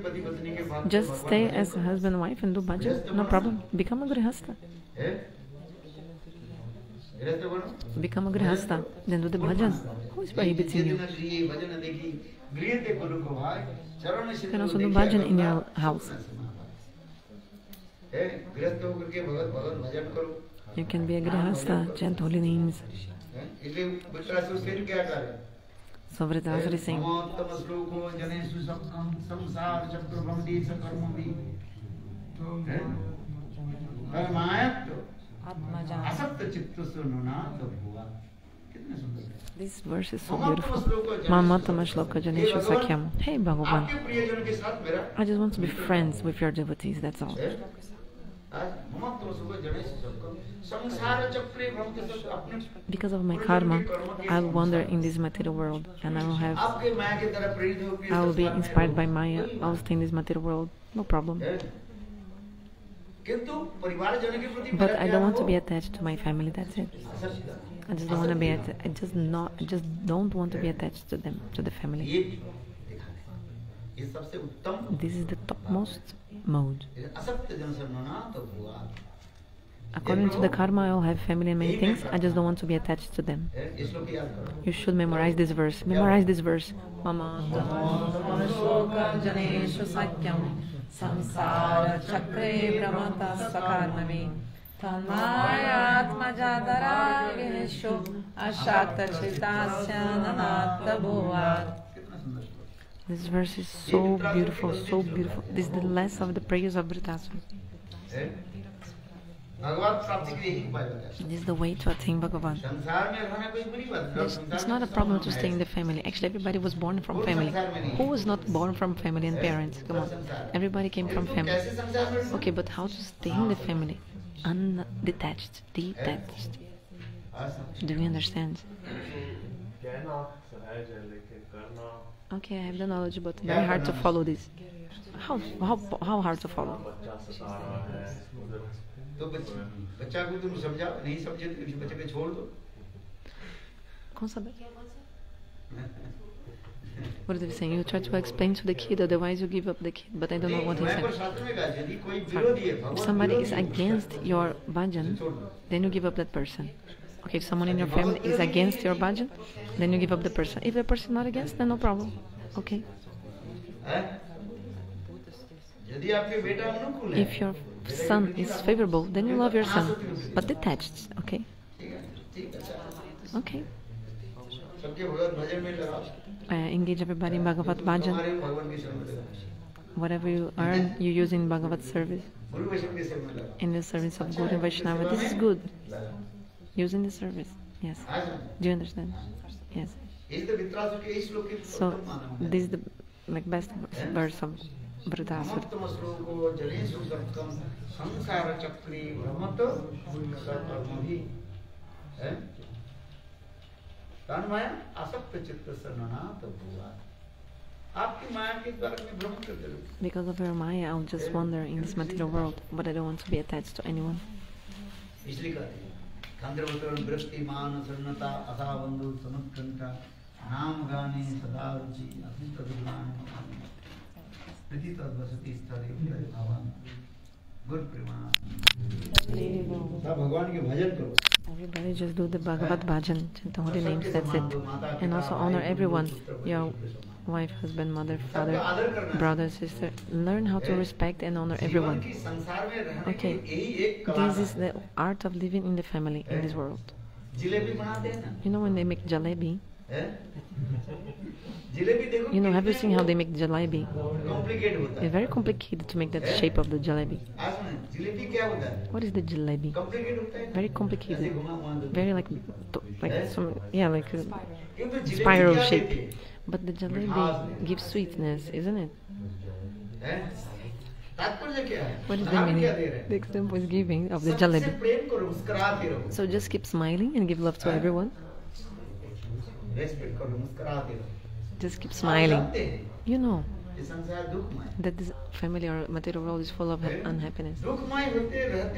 Just stay as a husband and wife and do bhajan. No problem. Become a grihastha. Become a grihastha. Then do the bhajan. Who is prohibiting you? You can also do bhajan in your house. You can be a grihastha, chant holy names. So Vritarasura is saying, this verse is so beautiful. Mamatama shloka janeshu sakyam. Hey Bhagavan, I just want to be friends with your devotees, that's all. Because of my karma, I'll wander in this material world and I will be inspired by Maya. I'll stay in this material world, no problem. But I don't want to be attached to my family, that's it. I just don't want to be I just don't want to be attached to them, to the family. This is the topmost mode. According to the karma, I'll have family and many things. I just don't want to be attached to them. You should memorize this verse. Memorize this verse. Mama samsara chakre brahmata sakarmami tanmayatmajadara vinesho ashakta chitasya nanatta bhuvat. This verse is so beautiful, so beautiful. This is the last of the prayers of Vritarasura. This is the way to attain Bhagavan. It's not a problem to stay in the family. Actually, everybody was born from family. Who was not born from family and parents? Come on. Everybody came from family. Okay, but how to stay in the family? Undetached, detached. Do you understand? Okay, I have the knowledge, but very hard to follow this. How hard to follow? तो बच्चा को तुम समझा नहीं समझे तो किसी बच्चे को छोड़ दो। कौन सा? What is he saying? You try to explain to the kid, otherwise you give up the kid. But I don't know what he said. If somebody is against your bhajan, then you give up that person. Okay, if someone in your family is against your bhajan, then you give up the person. If the person is not against, then no problem. Okay. If your son is favorable, then you love your son, but detached. Okay. Okay. Engage everybody in Bhagavat Bhajan. Whatever you earn, you use in Bhagavat service, in the service of Guru and Vaishnava. This is good. Use in the service. Yes. Do you understand? Yes. So this is the best verse of Vrutasura. Because of your Maya, I'll just wander in this material world, but I don't want to be attached to anyone. Everybody just do the Bhagavat Bhajan, chant the holy names, that's it. And also honor everyone, your wife, husband, mother, father, brother, sister. Learn how to respect and honor everyone. Okay, this is the art of living in the family, in this world. You know when they make jalebi? You know, have you seen how they make jalebi? It's very complicated to make that shape of the jalebi. What is the jalebi? Very complicated. Very like some, yeah, like a spiral shape. But the jalebi gives sweetness, isn't it? What is the meaning? The example is giving of the jalebi. So just keep smiling and give love to everyone. Just keep smiling. You know that this family or material world is full of unhappiness.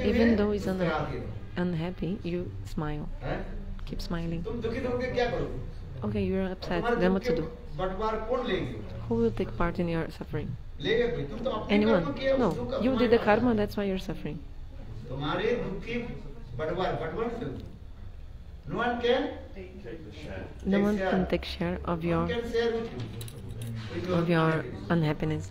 Even though it's unhappy, you smile. Keep smiling. Okay, you're upset. Then what to do? Who will take part in your suffering? Anyone? No. You did the karma, that's why you're suffering. No one can take share of your unhappiness.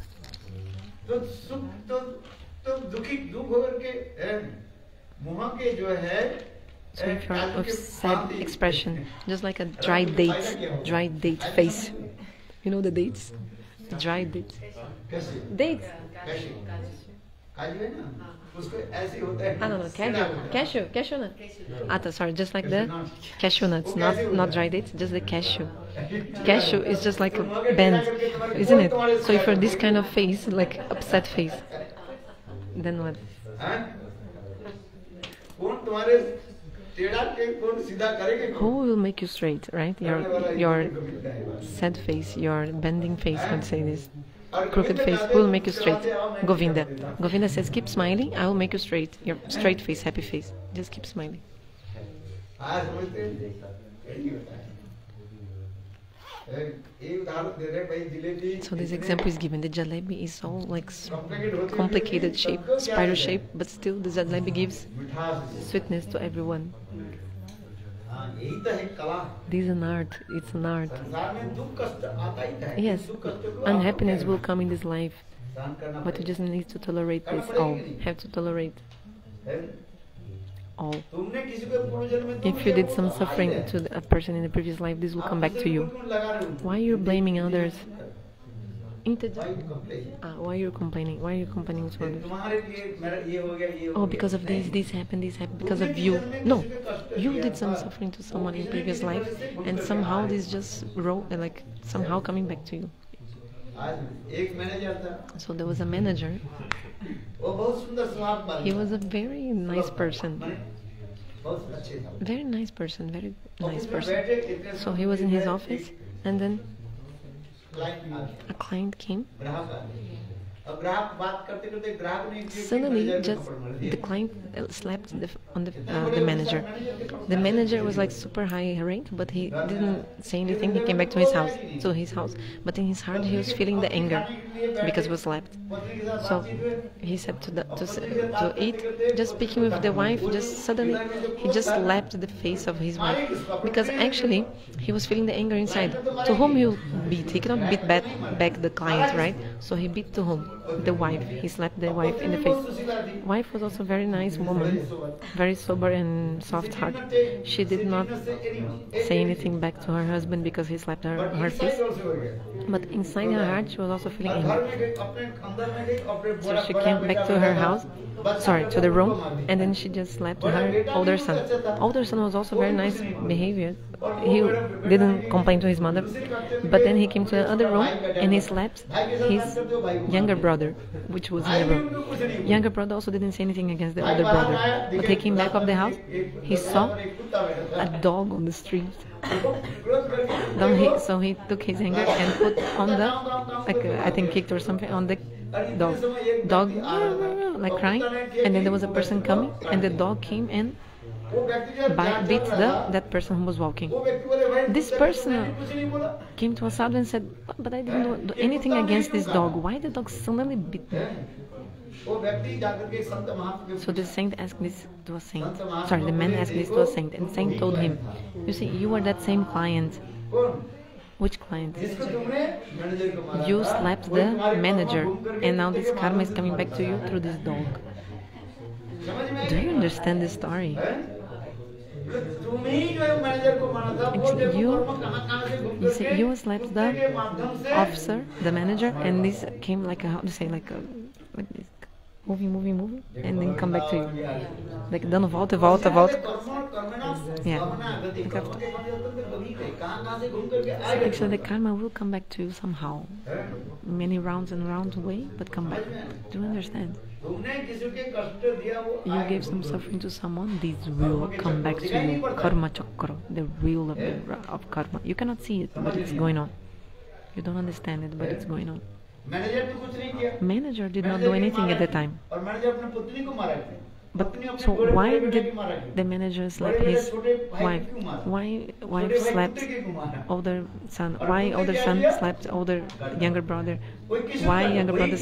So if you're of sad expression, just like a dried date face. You know the dates? The dried dates. Dates. I don't know, cashew nut. Sorry, just like the cashew nuts, not dry dates, just the cashew. Cashew is just like a bend, isn't it? So if you're this kind of face, like upset face, then what? Who will make you straight, right? Your sad face, your bending face, let's say this. Crooked face, who will make you straight? Govinda. Govinda says, keep smiling, I will make you straight. Your straight face, happy face. Just keep smiling. So this example is given. The jalebi is so like complicated shape, spiral shape, but still the jalebi gives sweetness to everyone. This is an art. It's an art. Yes, unhappiness will come in this life, but you just need to tolerate this all. Have to tolerate all. If you did some suffering to a person in the previous life, this will come back to you. Why are you blaming others? Why are you complaining? Why are you complaining to others? Oh, because of this happened, because of you. No, you did some suffering to someone in previous life, and somehow this just like somehow coming back to you. So there was a manager. He was a very nice person. Very nice person, very nice person. So he was in his office, and then a client came, Suddenly, just the client slapped the manager. The manager was like super high ranked, but he didn't say anything. He came back to his house. But in his heart, he was feeling the anger because he was slapped. So he said to eat, just speaking with the wife, just suddenly he just slapped the face of his wife because actually he was feeling the anger inside. To whom he beat? He cannot beat back the client, right? So he beat to whom? The wife. He slapped the wife in the face. Wife was also a very nice woman, very sober and soft-hearted. She did not say anything back to her husband because he slapped her face. But inside her heart, she was also feeling angry. So she came back to her house, to the room, and then she just slapped her older son. Older son was also very nice behavior. He didn't complain to his mother, but then he came to the other room and he slapped his younger brother, which was in the room. Younger brother also didn't say anything against the older brother, but he came back of the house. He saw a dog on the street. So he took his anger and put on I think kicked or something on the dog like crying, and then there was a person coming, and the dog came and beat that person who was walking. This person came to Asadu and said, but I didn't do anything against this dog. Why the dog suddenly bit me? So the saint asked this to a saint. The man asked this to a saint, and the saint told him, you see, you are that same client. Which client? You slapped the manager, and now this karma is coming back to you through this dog. Do you understand this story? Actually, you slapped the officer, the manager, and this came like like this. Moving, and then come back to you. Like dando volta. Yeah. So actually the karma will come back to you somehow. Many rounds and rounds away, but come back. Do you understand? You gave some suffering to someone, this will come back to you. Karma chakra, the wheel of karma. You cannot see it, but it's going on. You don't understand it, but it's going on. Manager did not do anything at the time. But so why did the manager slap his wife? Why wife slapped older son? Why older son slapped younger brother? Why younger brother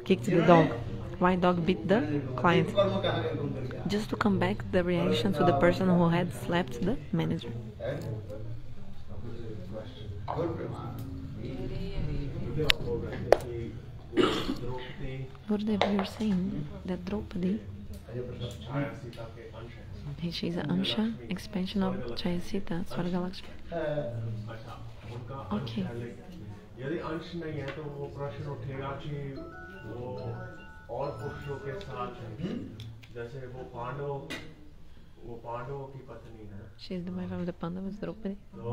kicked the dog? Why dog beat the client? Just to come back the reaction to the person who had slapped the manager. Gurudev, you're saying that Draupadi, she's an Amsha, expansion of Chayasita, Swarga Lakshmi. Okay. यदि अंश नहीं है तो वो प्रश्न उठेगा कि वो और पुरुषों के साथ है, जैसे वो पांडवों की पत्नी है. She is the wife of the Pandavas, Draupadi. तो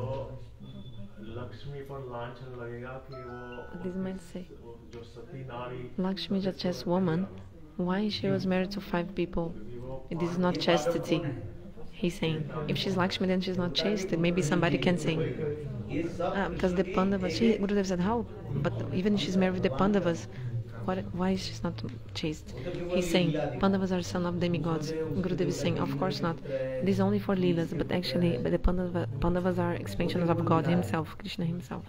लक्ष्मी पर लांछन लगेगा कि वो. This might say, जो सती नारी. Lakshmi is a chaste woman. Why she was married to 5 people? It is not chastity. He's saying, if she's Lakshmi, then she's not chaste. Maybe somebody can say, because the Pandavas, Gurudev said, how? But even if she's married with the Pandavas, why is she not chaste? He's saying, Pandavas are son of demigods. Gurudev is saying, of course not. This is only for Leelas, but actually, the Pandavas are expansions of God Himself, Krishna Himself.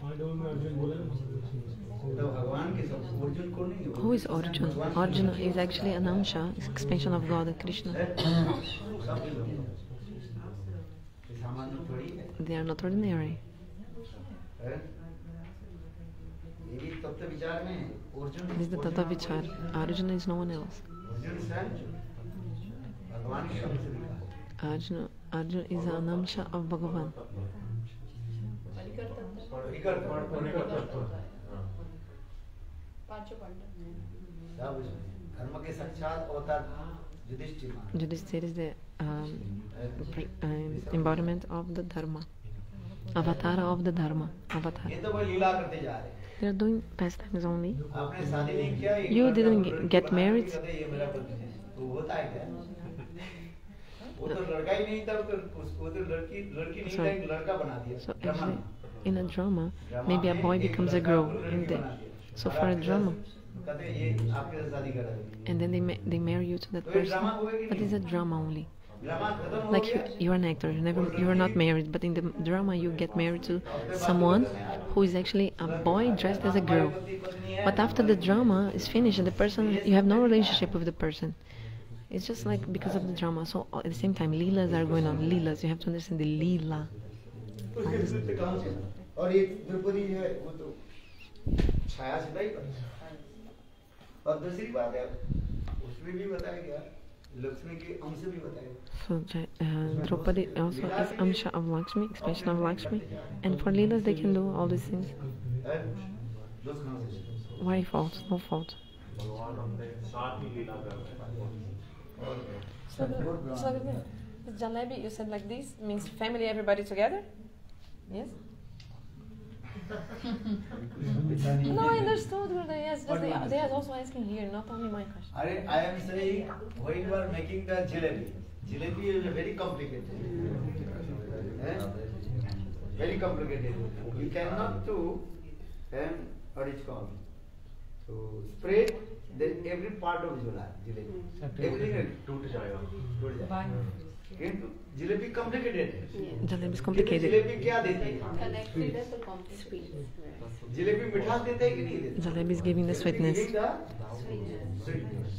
Who is Arjuna? Arjuna is actually an Amsha, expansion of God, Krishna. They are not ordinary. This is the Tata Vichar. Arjuna is no one else. Arjuna is an Amsha of Bhagavan. Yudhishthira is the embodiment of the Dharma. Avatar of the Dharma. Avatar. They are doing pastimes only. You didn't get married. So actually, in a drama, maybe a boy becomes a girl. So for a drama, कहते ये आपके साथ शादी कर रहे हैं, and then they marry you to that तो ये person. ड्रामा होगा कि But it's नहीं? a drama only. ड्रामा खत्म हो Like गया, you're an actor, you're not married, but in the drama you get married to someone who is actually a boy dressed as a girl. But after the drama is finished and the person, you have no relationship with the person. It's just like because of the drama. So at the same time, leelas are going on. Leelas, you have to understand the leela. और ये द्रौपदी जो है वो तो छाया से नहीं बनी। और दूसरी बात है उसमें भी बताया गया लक्ष्मी के अंश भी बताया गया। So Draupadi also is Amsha of Lakshmi, expression of Lakshmi. And for leelas they can do all these things. दोस्त कहाँ से? Why fault? No fault. भगवान हमने साथ ही लीला कर रहे हैं। So the jalebi you said like this means family, everybody together? Yes? No, I understood. Yes, just they are also asking here, not only my question. I am saying when you are making the jalebi is very complicated. Very complicated. You cannot do what is called to spread then every part of jalebi. Everything टूट जाएगा। टूट जाएगा। किंतु jalebi complicated है। Jalebi is complicated. Jalebi क्या देती है? Connected है तो complicated. जलेबी मिठास देते है कि नहीं देते? Jalebi is giving the sweetness. Giving the sweetness.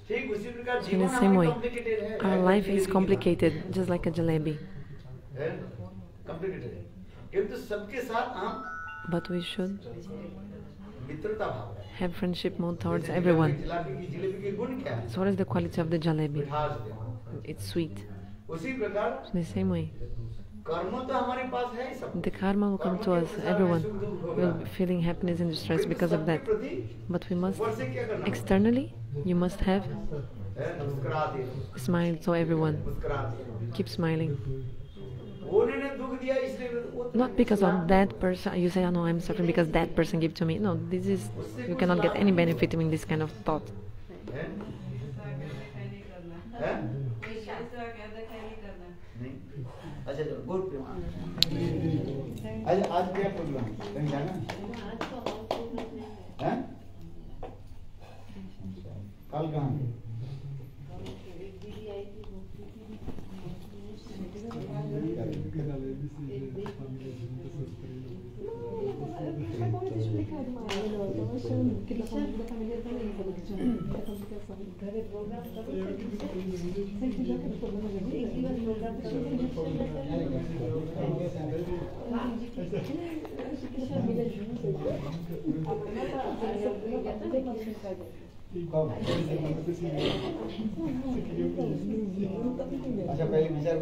ठीक उसी प्रकार So in the जीवन same हमारा way, complicated है। our life is complicated, just like a jalebi. है complicated है। किंतु सबके साथ हम But we should मित्रता भाव रखें। have friendship mode towards everyone. Jalebi के गुण क्या है? So what is the quality of the jalebi? मिठास देना। It's sweet. उसी प्रकार In the same way, कर्म तो हमारे पास है ही सब। the karma will come to us. Everyone will be feeling happiness and distress because of that. But we must, ऊपर से क्या करना? externally, you must have मुस्कुराते रहो। smile to everyone. मुस्कुराते रहो। Keep smiling. उन्होंने दुख दिया इसलिए वो Not because of that person. You say, oh no, I'm suffering because that person gave to me. No, this is, you cannot get any benefit in this kind of thought. हैं? हैं? नहीं अच्छा चलो गुड आज क्या programme कहीं जाना है कल कहाँ अच्छा पहले विचार